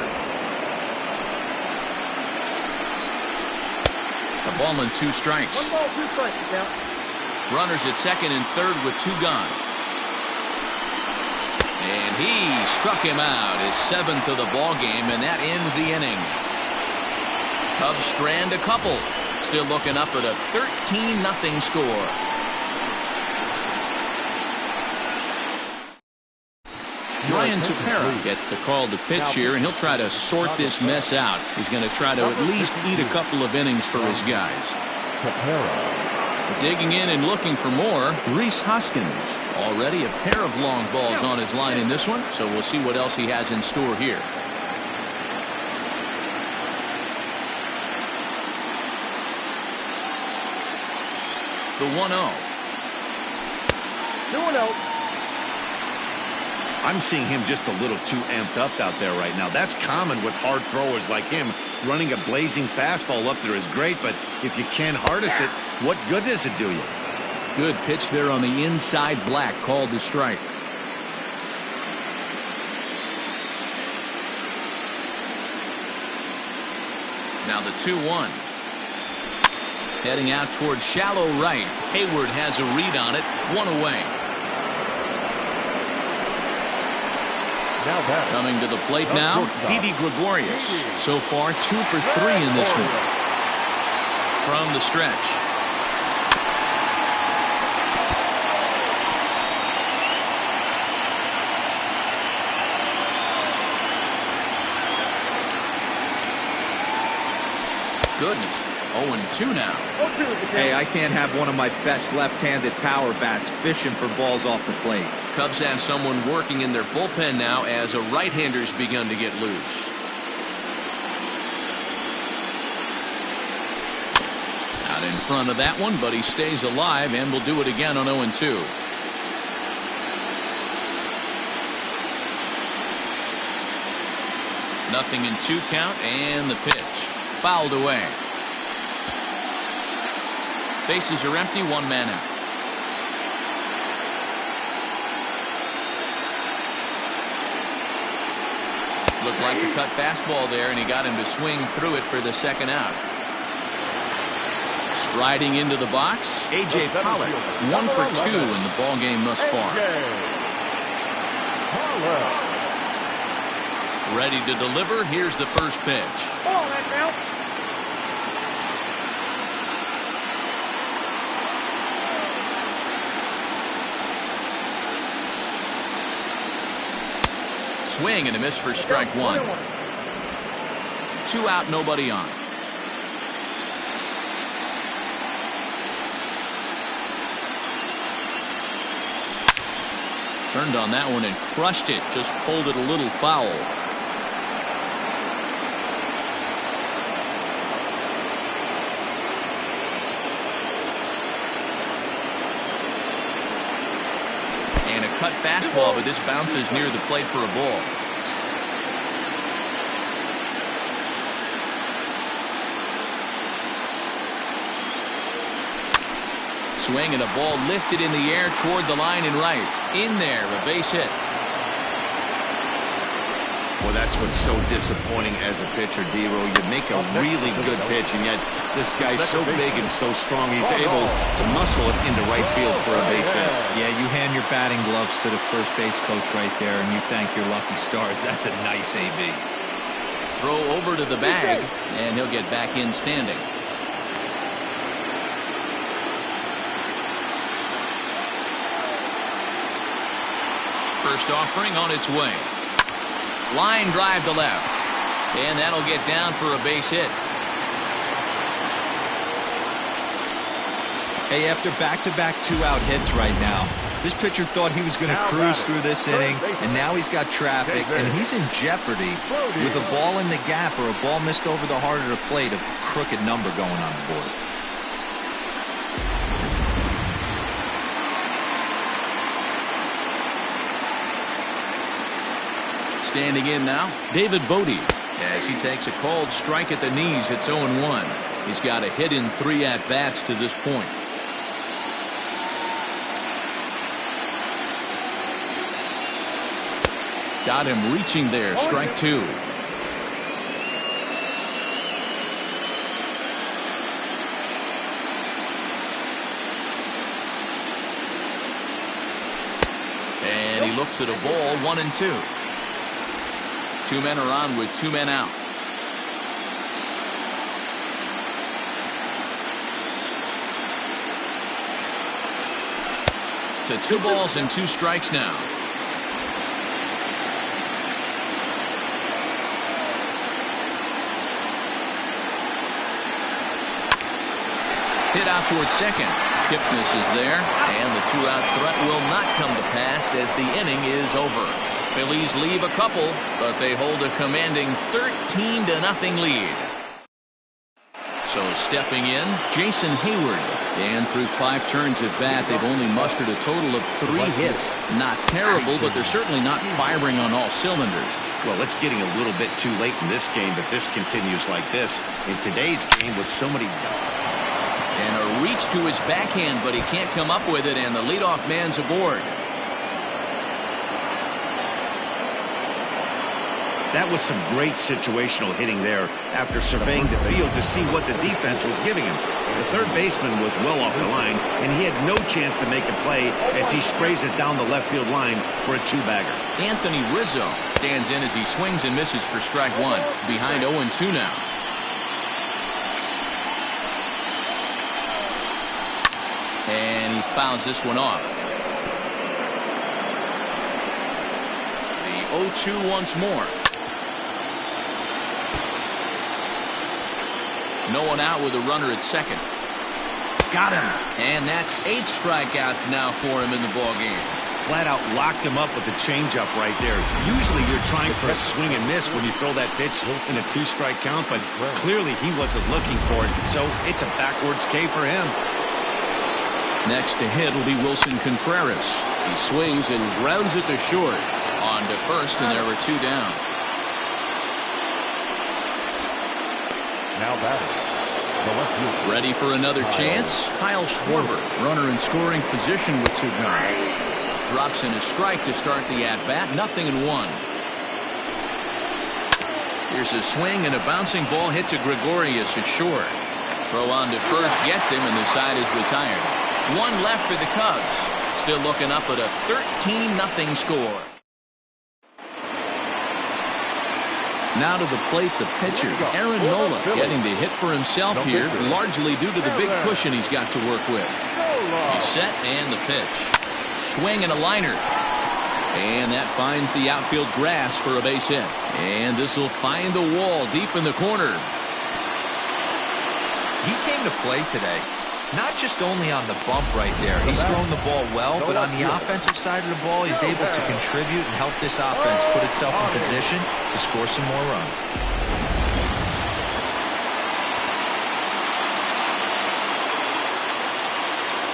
A ball and 2 strikes. 1 ball, 2 strikes, yeah. Runners at second and third with 2 gone. And he struck him out, his 7th of the ball game, and that ends the inning. Cubs strand a couple. Still looking up at a 13-0 score. Ryan Tepera gets the call to pitch here, and he'll try to sort this mess out. He's going to try to at least eat a couple of innings for his guys. Digging in and looking for more, Rhys Hoskins. Already a pair of long balls on his line in this one, so we'll see what else he has in store here. The 1-0. 2-0. I'm seeing him just a little too amped up out there right now. That's common with hard throwers like him. Running a blazing fastball up there is great, but if you can't harness it, what good does it do you? Good pitch there on the inside black, called the strike. Now the 2-1. Heading out toward shallow right. Hayward has a read on it. 1 away. Coming to the plate now, Didi Gregorius. So far, 2 for 3 in this one. From the stretch. Goodness. 0-2 now. Hey, I can't have one of my best left-handed power bats fishing for balls off the plate. Cubs have someone working in their bullpen now as a right-hander's begun to get loose. Out in front of that one, but he stays alive and will do it again on 0-2. Nothing in 2 count, and the pitch fouled away. Bases are empty, 1 man out. Looked like the cut fastball there, and he got him to swing through it for the second out. Striding into the box, A.J. Pollock, 1 for 2 in the ball game thus far. Ready to deliver. Here's the first pitch. swing and a miss for strike one. 2 out, nobody on. Turned on that one and crushed it. Just pulled it a little foul. And a cut fastball, but this bounces near the plate for a ball. Swing and a ball lifted in the air toward the line and right. In there, a base hit. Well, that's what's so disappointing as a pitcher, D-Row. You make a really good pitch, and yet this guy's so big and so strong, he's able to muscle it into right field for a base hit. Yeah, you hand your batting gloves to the first base coach right there, and you thank your lucky stars. That's a nice AB. Throw over to the bag, and he'll get back in standing. First offering on its way. Line drive to left. And that'll get down for a base hit. Hey, after back-to-back 2-out hits right now, this pitcher thought he was going to cruise through this inning, and now he's got traffic, and he's in jeopardy with a ball in the gap or a ball missed over the heart of the plate, a crooked number going on the board. Standing in now, David Bodie, as he takes a called strike at the knees. It's 0-1. He's got a hit in 3 at-bats to this point. Got him reaching there, strike 2. And he looks at a ball, 1-2. 2 men are on with 2 men out. To 2 balls and 2 strikes now. Hit out towards second. Kipnis is there, and the 2-out threat will not come to pass as the inning is over. Phillies leave a couple, but they hold a commanding 13-0 lead. So stepping in, Jason Hayward. And through 5 turns at bat, they've only mustered a total of 3 hits. Not terrible, but they're certainly not firing on all cylinders. Well, it's getting a little bit too late in this game, but this continues like this. In today's game with so many... And a reach to his backhand, but he can't come up with it, and the leadoff man's aboard. That was some great situational hitting there after surveying the field to see what the defense was giving him. The third baseman was well off the line, and he had no chance to make a play as he sprays it down the left field line for a 2-bagger. Anthony Rizzo stands in as he swings and misses for strike 1. Behind 0-2 now. And he fouls this one off. The 0-2 once more. No one out with a runner at second. Got him. And that's 8 strikeouts now for him in the ballgame. Flat out locked him up with a changeup right there. Usually you're trying for a swing and miss when you throw that pitch in a 2-strike count, but clearly he wasn't looking for it, so it's a backwards K for him. Next to hit will be Wilson Contreras. He swings and grounds it to short. On to first, and there were 2 down. Now batting, the left field. Ready for another chance? Kyle Schwarber, runner in scoring position with Sugan. Drops in a strike to start the at-bat, 0-1. Here's a swing, and a bouncing ball hits a Gregorius at short. Throw on to first gets him, and the side is retired. 1 left for the Cubs. Still looking up at a 13-0 score. Now to the plate, the pitcher, Aaron Nola, getting to hit for himself here, largely due to the big cushion he's got to work with. He's set, and the pitch. Swing and a liner. And that finds the outfield grass for a base hit. And this will find the wall deep in the corner. He came to play today. Not just only on the bump right there. He's thrown the ball well, but on the offensive side of the ball, he's able to contribute and help this offense put itself in position to score some more runs.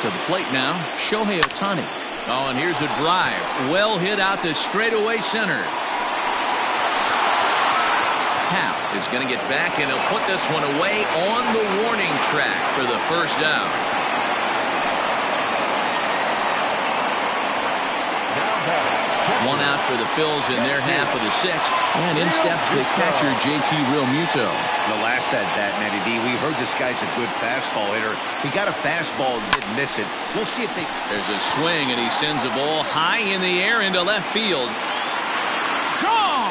To the plate now, Shohei Ohtani. Oh, and here's a drive. Well hit out to straightaway center. Hal is going to get back, and he'll put this one away on the warning track for the first down. One out for the Phillies in their half of the sixth. And in steps the catcher, JT Realmuto. The last at that, Matty D, we heard this guy's a good fastball hitter. He got a fastball and didn't miss it. We'll see if they... There's a swing, and he sends a ball high in the air into left field. Gone!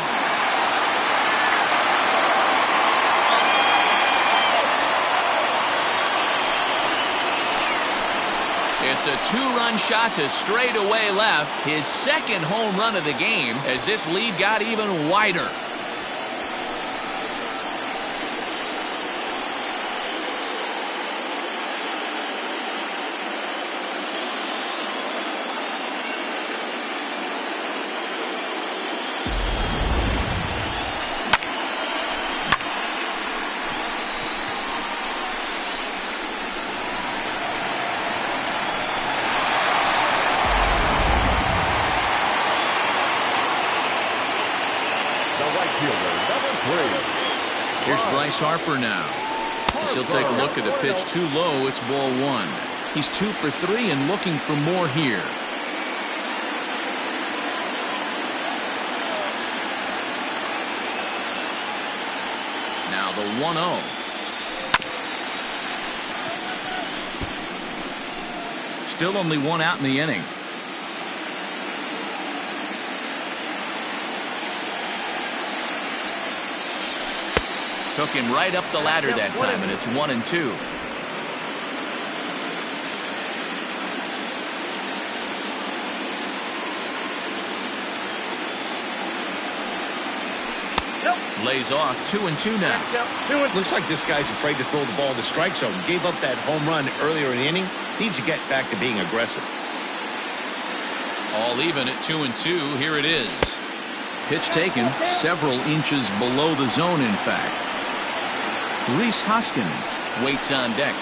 It's a two-run shot to straightaway left. His second home run of the game as this lead got even wider. Here's Bryce Harper now. As he'll take a look at a pitch too low. It's ball one. He's 2 for 3 and looking for more here. Now the 1-0. Still only one out in the inning. Took him right up the ladder that time, and it's 1-2. Lays off 2-2 now. Looks like this guy's afraid to throw the ball in the strike zone. Gave up that home run earlier in the inning. Needs to get back to being aggressive. All even at 2-2. Here it is. Pitch taken several inches below the zone, in fact. Rhys Hoskins waits on deck.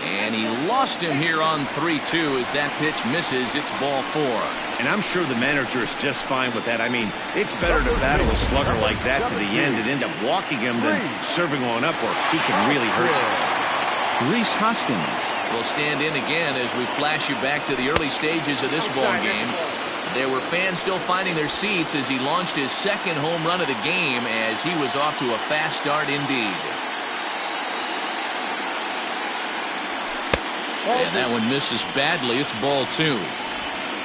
And he lost him here on 3-2 as that pitch misses. It's ball 4. And I'm sure the manager is just fine with that. I mean, it's better to battle a slugger like that to the end and end up walking him than serving one up where he can really hurt you. Rhys Hoskins will stand in again as we flash you back to the early stages of this ball game. There were fans still finding their seats as he launched his second home run of the game as he was off to a fast start indeed. And that one misses badly. It's ball 2.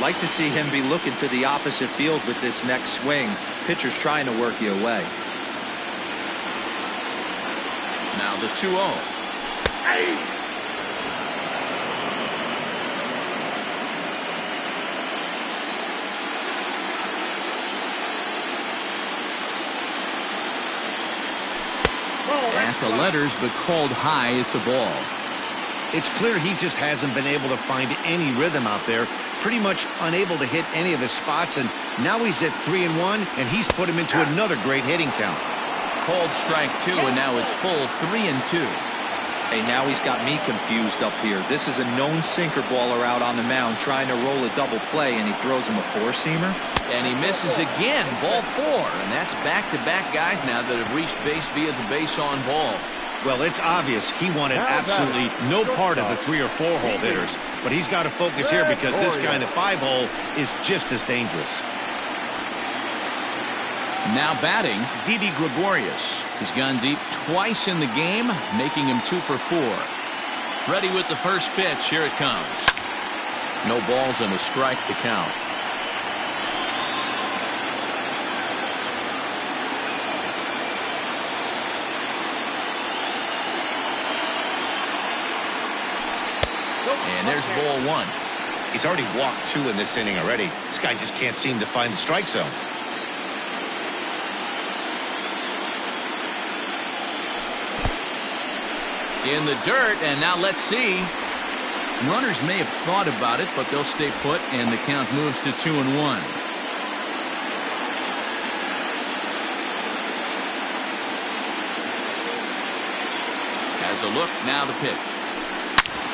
Like to see him be looking to the opposite field with this next swing. Pitcher's trying to work you away. Now the 2-0. At the letters, but called high. It's a ball. It's clear he just hasn't been able to find any rhythm out there. Pretty much unable to hit any of his spots, and now he's at 3-1, and he's put him into another great hitting count. Called strike 2, and now it's full 3-2. Hey, now he's got me confused up here. This is a known sinker baller out on the mound trying to roll a double play, and he throws him a four-seamer. And he misses again, ball 4. And that's back-to-back guys now that have reached base via the base on ball. Well, it's obvious he wanted absolutely no part of the 3 or 4 hole hitters. But he's got to focus here because this guy in the 5 hole is just as dangerous. Now batting, Didi Gregorius. He's gone deep twice in the game, making him 2 for 4. Ready with the first pitch. Here it comes. No balls and a strike to count. And there's ball one. He's already walked 2 in this inning already. This guy just can't seem to find the strike zone. In the dirt, and now let's see. Runners may have thought about it, but they'll stay put, and the count moves to 2-1. Has a look, now the pitch.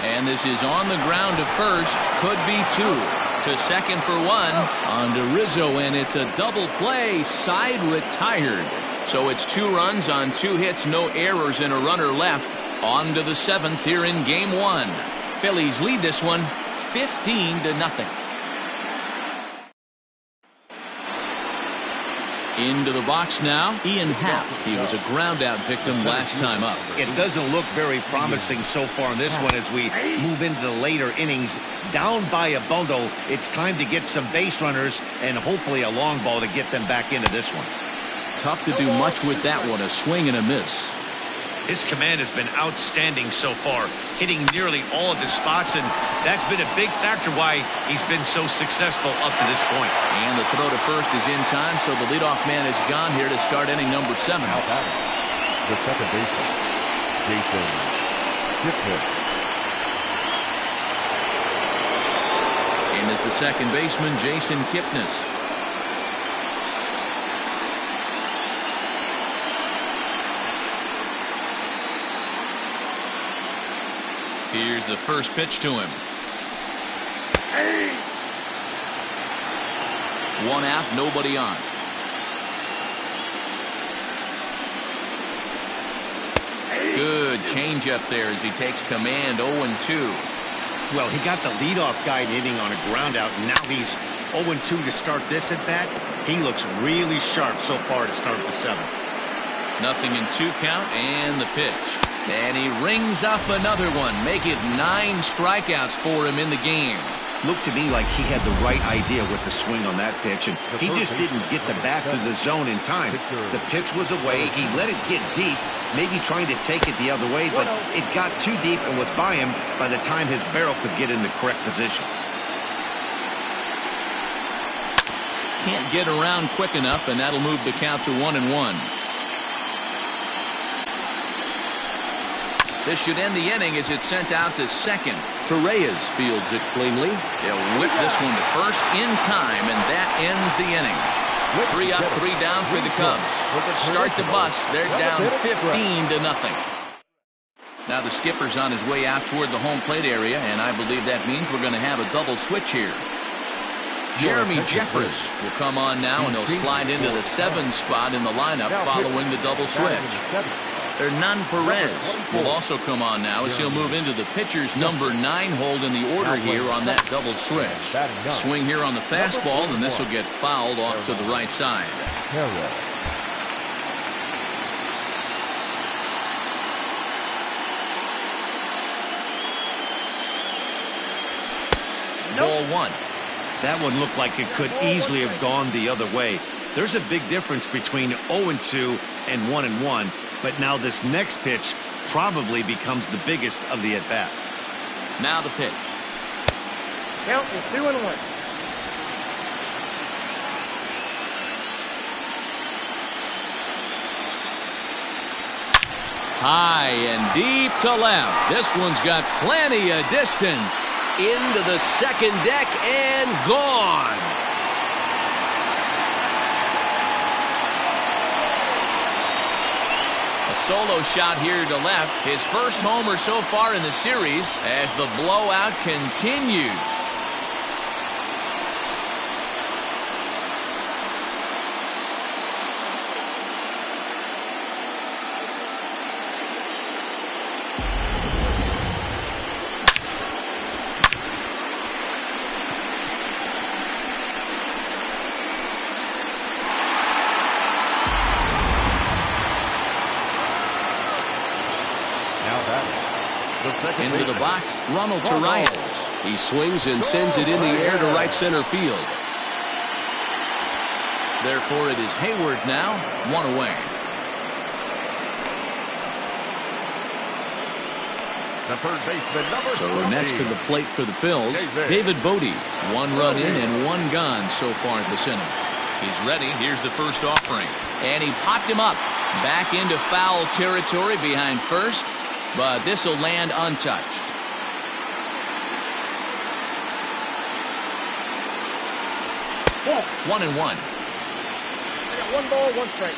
And this is on the ground to first, could be 2. To second for 1, on to Rizzo, and it's a double play, side retired. So it's 2 runs on 2 hits, no errors, and a runner left. On to the 7th here in game 1. Phillies lead this one 15-0. Into the box now, Ian Happ. He was a ground out victim last time up. It doesn't look very promising so far in this one as we move into the later innings. Down by a bundle, it's time to get some base runners and hopefully a long ball to get them back into this one. Tough to do much with that one, a swing and a miss. His command has been outstanding so far, hitting nearly all of his spots, and that's been a big factor why he's been so successful up to this point. And the throw to first is in time, so the leadoff man is gone here to start inning number 7. The second baseman, Jason Kipnis. In is the second baseman, Jason Kipnis. Here's the first pitch to him. 1 out, nobody on. Good changeup there as he takes command. 0-2. Well, he got the leadoff guy hitting on a ground out, and now he's 0-2 to start this at bat. He looks really sharp so far to start the 7th. 0-2 count, and the pitch. And he rings up another one, make it 9 strikeouts for him in the game. Looked to me like he had the right idea with the swing on that pitch, and he just didn't get the bat to the zone in time. The pitch was away. He let it get deep, maybe trying to take it the other way, but it got too deep and was by him by the time his barrel could get in the correct position. Can't get around quick enough, and that'll move the count to 1-1. This should end the inning as it's sent out to second. Contreras fields it cleanly. They'll whip this one to first in time, and that ends the inning. 3 up, 3 down for the Cubs. Start the bus. They're down 15-0. Now the skipper's on his way out toward the home plate area, and I believe that means we're going to have a double switch here. Jeremy Jeffress will come on now, and he'll slide into the 7 spot in the lineup following the double switch. Hernan Perez will also come on now as he'll move into the pitcher's number 9 hold in the order here on that double switch. Swing here on the fastball, and this will get fouled off to the right side. Ball 1. That one looked like it could easily have gone the other way. There's a big difference between 0-2 and 1-1. But now this next pitch probably becomes the biggest of the at-bat. Now the pitch. Count is 2-1. High and deep to left. This one's got plenty of distance. Into the second deck and gone. Solo shot here to left. His first homer so far in the series as the blowout continues. Into the box, Romuto. He swings and sends it in the air to right center field. Therefore, it is Hayward now, 1 away. The third baseman, number So 13. next to the plate for the Phils, David Bodie. 1 run in and 1 gone so far in this inning. He's ready. Here's the first offering. And he popped him up. Back into foul territory behind first. But this will land untouched. Ball. 1-1. I got 1 ball, 1 strike.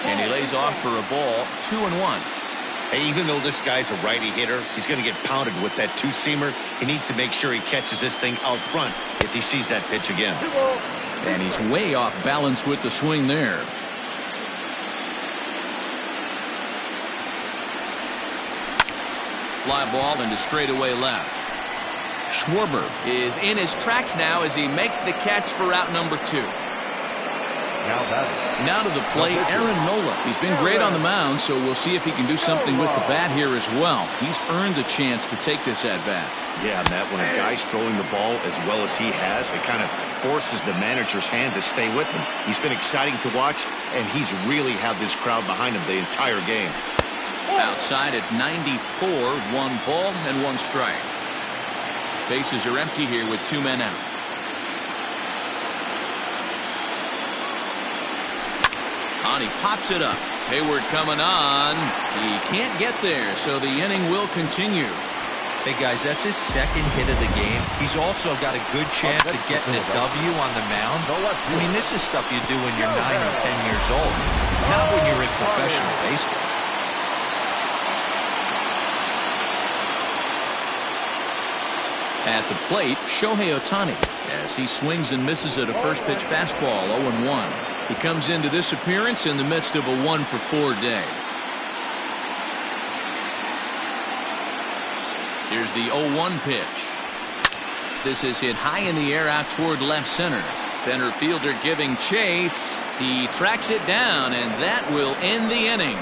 And he lays off for a ball. 2-1. Hey, even though this guy's a righty hitter, he's going to get pounded with that two-seamer. He needs to make sure he catches this thing out front if he sees that pitch again. 2 ball. And he's way off balance with the swing there. Fly ball into straightaway left. Schwarber is in his tracks now as he makes the catch for out number 2. Now to the plate, Aaron Nola. He's been great on the mound, so we'll see if he can do something with the bat here as well. He's earned a chance to take this at bat. Yeah, Matt, when a guy's throwing the ball as well as he has, it kind of forces the manager's hand to stay with him. He's been exciting to watch, and he's really had this crowd behind him the entire game. Outside at 94, 1 ball and 1 strike. Bases are empty here with 2 men out. On, he pops it up. Hayward coming on. He can't get there, so the inning will continue. Hey, guys, that's his 2nd hit of the game. He's also got a good chance of getting a W on the mound. I mean, this is stuff you do when you're 9 or 10 years old, not when you're in professional baseball. At the plate, Shohei Ohtani, as he swings and misses at a first pitch fastball, 0-1. He comes into this appearance in the midst of a 1-for-4 day. Here's the 0-1 pitch. This is hit high in the air out toward left center. Center fielder giving chase. He tracks it down, and that will end the inning.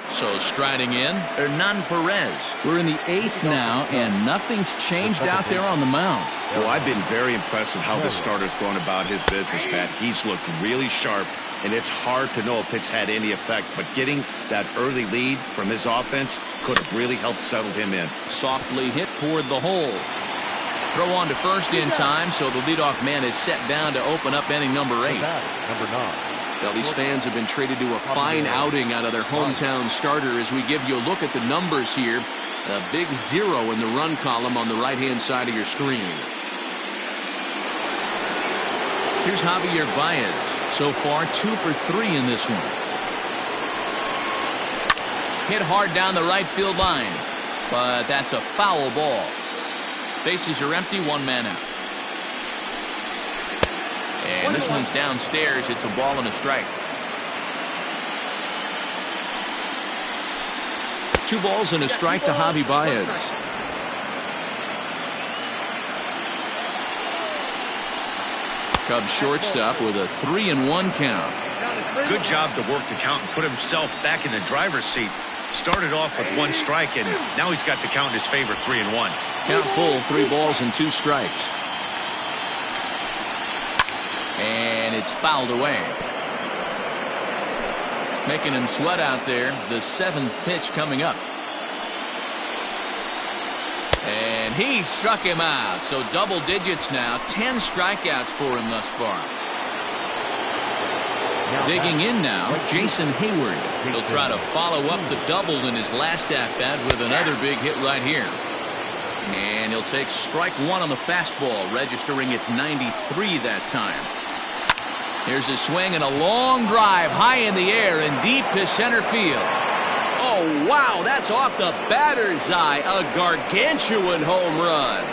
So striding in, Hernan Perez. We're in the 8th now, and nothing's changed out there on the mound. Well, I've been very impressed with how this starter's going about his business, Matt. He's looked really sharp, and it's hard to know if it's had any effect, but getting that early lead from his offense could have really helped settle him in. Softly hit toward the hole. Throw on to first in time, so the leadoff man is set down to open up inning number 8. Number 9. Well, these fans have been treated to a fine outing out of their hometown starter as we give you a look at the numbers here. A big 0 in the run column on the right-hand side of your screen. Here's Javier Baez. So far, 2 for 3 in this one. Hit hard down the right field line, but that's a foul ball. Bases are empty, 1 man out. And this one's downstairs. It's a ball and a strike. 2 balls and a strike to Javi Baez. Cubs shortstop with a 3-1 count. Good job to work the count and put himself back in the driver's seat. Started off with 1 strike, and now he's got the count in his favor, 3-1. Count full, 3 balls and 2 strikes. And it's fouled away. Making him sweat out there. The 7th pitch coming up. And he struck him out. So double digits now. 10 strikeouts for him thus far. Digging in now, Jason Hayward. He'll try to follow up the double in his last at-bat with another big hit right here. And he'll take strike 1 on the fastball, registering at 93 that time. Here's a swing and a long drive high in the air and deep to center field. Oh, wow, that's off the batter's eye. A gargantuan home run.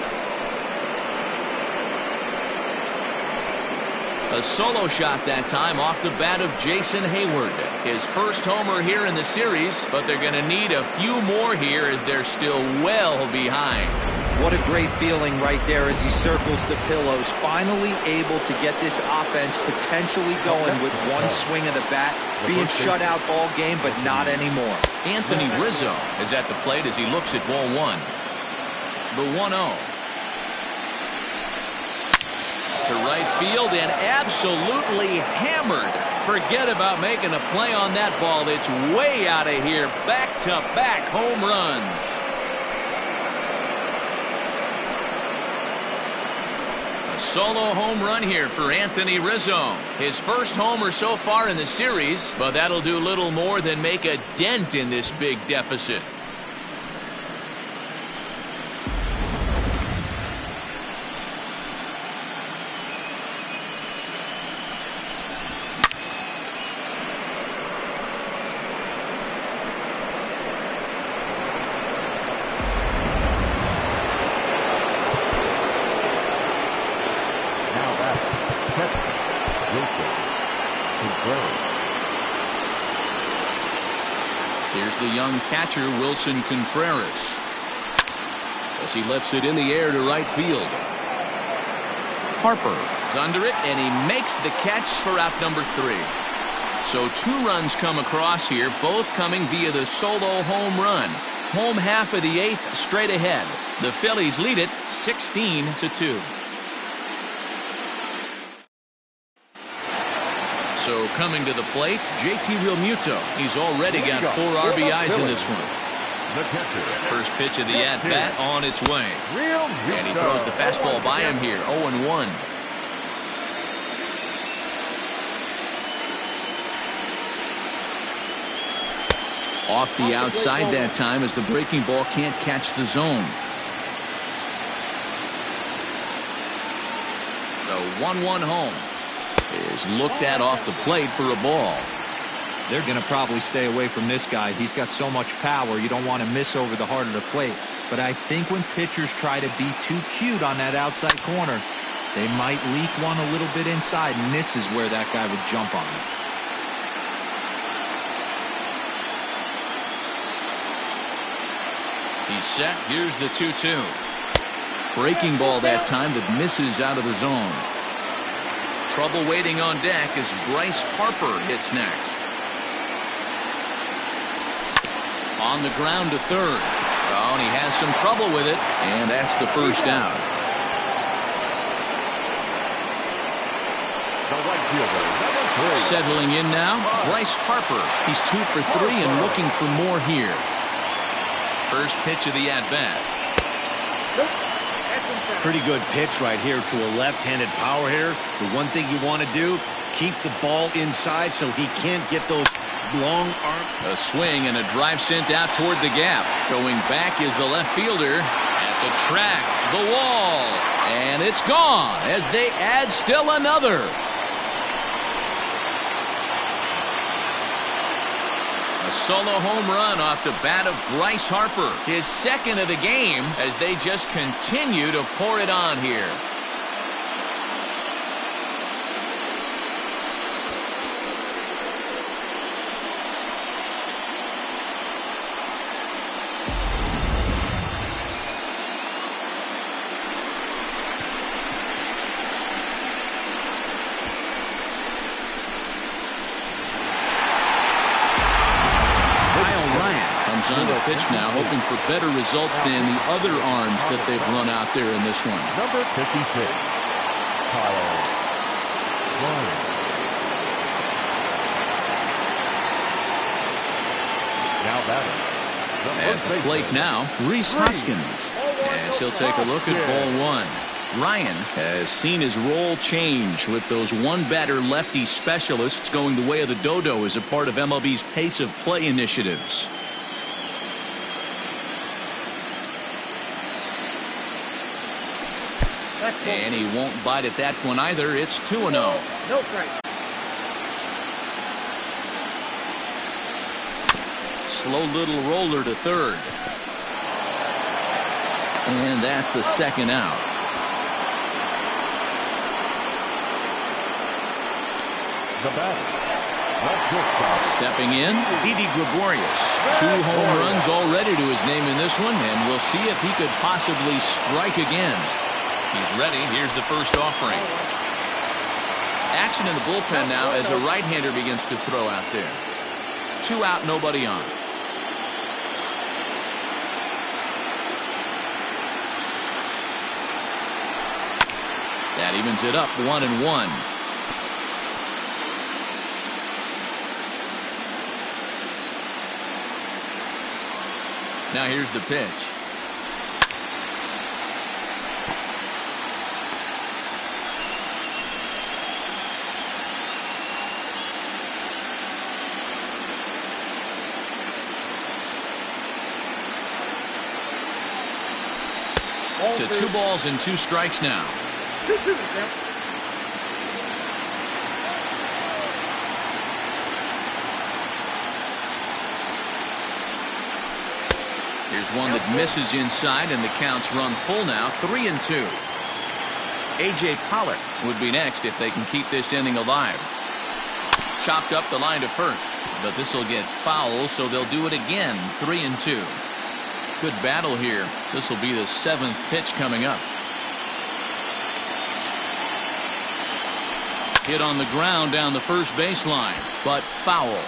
A solo shot that time off the bat of Jason Hayward. His first homer here in the series, but they're going to need a few more here as they're still well behind. What a great feeling right there as he circles the pillows. Finally able to get this offense potentially going with 1 swing of the bat. Being shut out all game, but not anymore. Anthony Rizzo is at the plate as he looks at ball 1. The 1-0. To right field and absolutely hammered. Forget about making a play on that ball. It's way out of here. Back-to-back home runs. A solo home run here for Anthony Rizzo. His first homer so far in the series, but that'll do little more than make a dent in this big deficit. Here's the young catcher, Wilson Contreras, as he lifts it in the air to right field. Harper is under it, and he makes the catch for out number 3. So 2 runs come across here, both coming via the solo home run. Home half of the 8th straight ahead. The Phillies lead it 16-2. So coming to the plate, JT Romuto. He's already got 4 RBIs in this one. First pitch of the at-bat on its way. And he throws the fastball by him here, 0-1. Off the outside that time as the breaking ball can't catch the zone. The 1-1 home is looked at off the plate for a ball. They're going to probably stay away from this guy. He's got so much power, you don't want to miss over the heart of the plate. But I think when pitchers try to be too cute on that outside corner, they might leak one a little bit inside, and this is where that guy would jump on it. He's set. Here's the 2-2. Breaking ball that time that misses out of the zone. Trouble waiting on deck as Bryce Harper hits next. On the ground to third. Oh, and he has some trouble with it, and that's the first out. Settling in now, Bryce Harper. He's 2 for 3 and looking for more here. First pitch of the at-bat. Pretty good pitch right here to a left-handed power hitter. The one thing you want to do, keep the ball inside so he can't get those long arms. A swing and a drive sent out toward the gap. Going back is the left fielder at the track, the wall, and it's gone as they add still another. A solo home run off the bat of Bryce Harper. His second of the game as they just continue to pour it on here. On the pitch now, hoping for better results than the other arms that they've run out there in this one. Number 56, Kyle Ryan. Now batting. At the plate now, Rhys Hoskins, as he'll take a look at ball 1. Ryan has seen his role change with those one-batter lefty specialists going the way of the dodo as a part of MLB's pace of play initiatives. And he won't bite at that one either. It's 2-0. No strike. Slow little roller to third. And that's the second out. The batter. Stepping in, Didi Gregorius. 2 home runs already to his name in this one, and we'll see if he could possibly strike again. He's ready. Here's the first offering. Action in the bullpen now as a right-hander begins to throw out there. 2 out, nobody on. That evens it up 1-1. Now here's the pitch. To 2 balls and 2 strikes now. Here's one that misses inside, and the count's run full now, 3-2. A.J. Pollock would be next if they can keep this inning alive. Chopped up the line to first, but this will get foul, so they'll do it again, 3-2. Good battle here. This will be the 7th pitch coming up. Hit on the ground down the first baseline, but foul.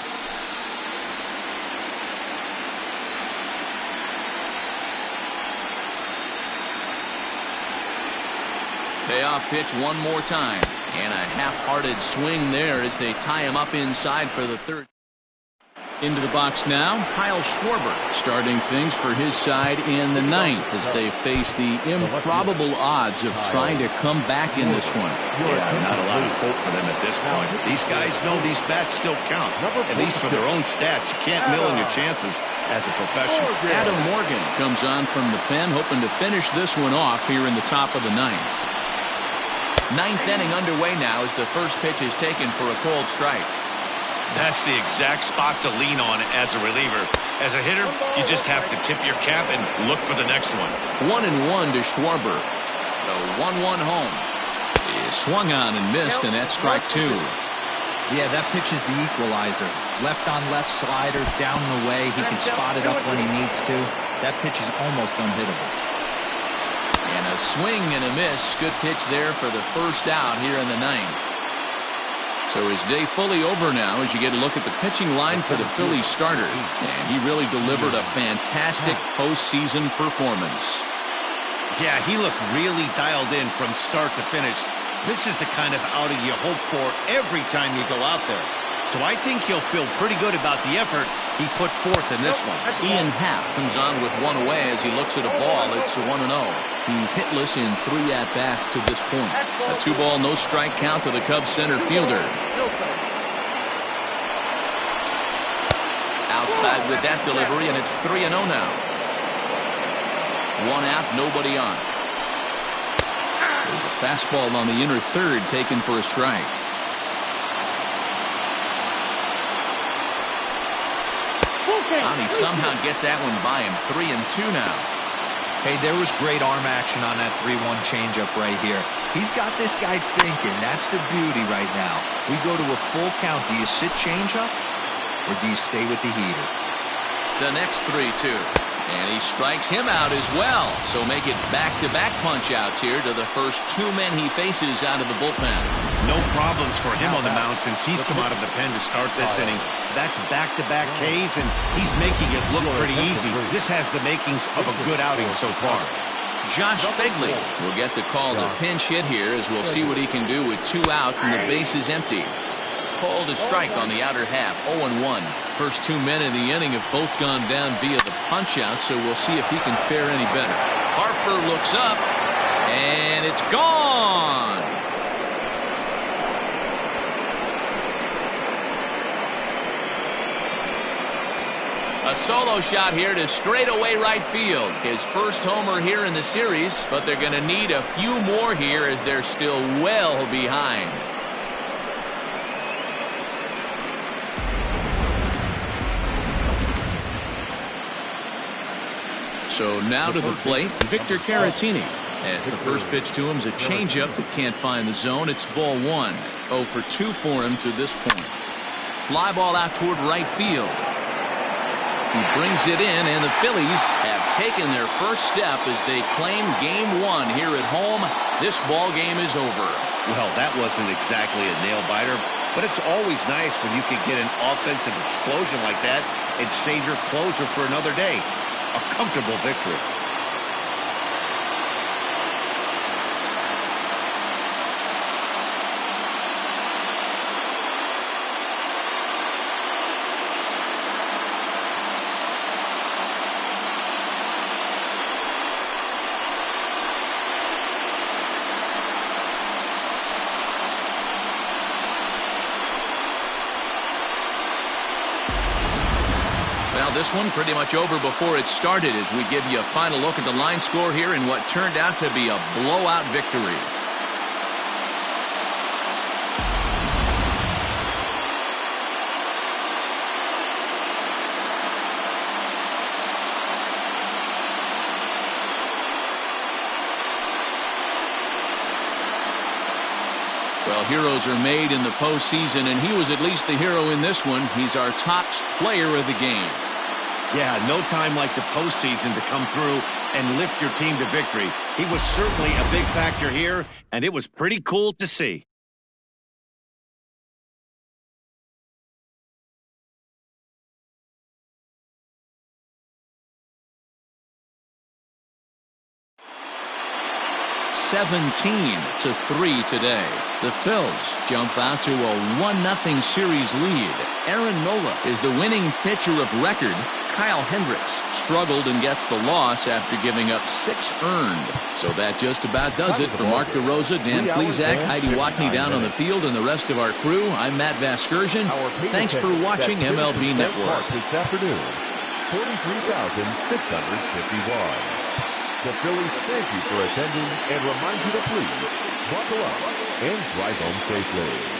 Payoff pitch one more time, and a half-hearted swing there as they tie him up inside for the 3rd. Into the box now, Kyle Schwarber starting things for his side in the 9th as they face the improbable odds of trying to come back in this one. Yeah, not a lot of hope for them at this point. These guys know these bats still count, at least for their own stats. You can't mill in your chances as a professional. Adam Morgan comes on from the pen, hoping to finish this one off here in the top of the 9th. 9th inning underway now as the first pitch is taken for a cold strike. That's the exact spot to lean on as a reliever. As a hitter, you just have to tip your cap and look for the next one. 1-1 to Schwarber. The 1-1 home. He swung on and missed, and that's strike 2. Yeah, that pitch is the equalizer. Left on left slider, down the way. He can spot it up when he needs to. That pitch is almost unhittable. And a swing and a miss. Good pitch there for the first out here in the 9th. So his day fully over now as you get a look at the pitching line for the Phillies starter. And he really delivered a fantastic postseason performance. Yeah, he looked really dialed in from start to finish. This is the kind of outing you hope for every time you go out there. So I think he'll feel pretty good about the effort he put forth in this one. Ian Happ comes on with one away as he looks at a ball. It's 1-0. He's hitless in 3 at-bats to this point. A 2-ball, no strike count to the Cubs center fielder. Outside with that delivery, and it's 3-0 now. 1 out, nobody on. There's a fastball on the inner third taken for a strike. He somehow gets that one by him. 3-2 now. Hey, there was great arm action on that 3-1 changeup right here. He's got this guy thinking. That's the beauty right now. We go to a full count. Do you sit changeup or do you stay with the heater? The next 3-2. And he strikes him out as well. So make it back-to-back punch-outs here to the first 2 men he faces out of the bullpen. No problems for him on the mound since he's come out of the pen to start this inning. That's back-to-back Ks, and he's making it look pretty easy. This has the makings of a good outing so far. Josh Phegley will get the call to pinch hit here as we'll see what he can do with 2 out and the base is empty. Called a strike on the outer half, 0-1. First 2 men in the inning have both gone down via the punch-out, so we'll see if he can fare any better. Harper looks up, and it's gone. A solo shot here to straightaway right field. His first homer here in the series, but they're going to need a few more here as they're still well behind. So now to the plate, Victor Caratini. As the first pitch to him is a changeup that can't find the zone. It's ball 1. 0 for 2 for him to this point. Fly ball out toward right field. He brings it in, and the Phillies have taken their first step as they claim Game 1 here at home. This ball game is over. Well, that wasn't exactly a nail-biter, but it's always nice when you can get an offensive explosion like that and save your closer for another day. A comfortable victory. this one pretty much over before it started as we give you a final look at the line score here in what turned out to be a blowout victory. Well, heroes are made in the postseason, and he was at least the hero in this one. He's our top player of the game. Yeah, no time like the postseason to come through and lift your team to victory. He was certainly a big factor here, and it was pretty cool to see. (17-3) today. The Phillies jump out to a 1-0 series lead. Aaron Nola is the winning pitcher of record. Kyle Hendricks struggled and gets the loss after giving up 6 earned. So that just about does it for Mark DeRosa, Dan Plesac, Heidi Watney down on the field, and the rest of our crew. I'm Matt Vasgersian. Thanks for watching MLB Network. This afternoon, 43,651. The Phillies thank you for attending and remind you to please buckle up and drive home safely.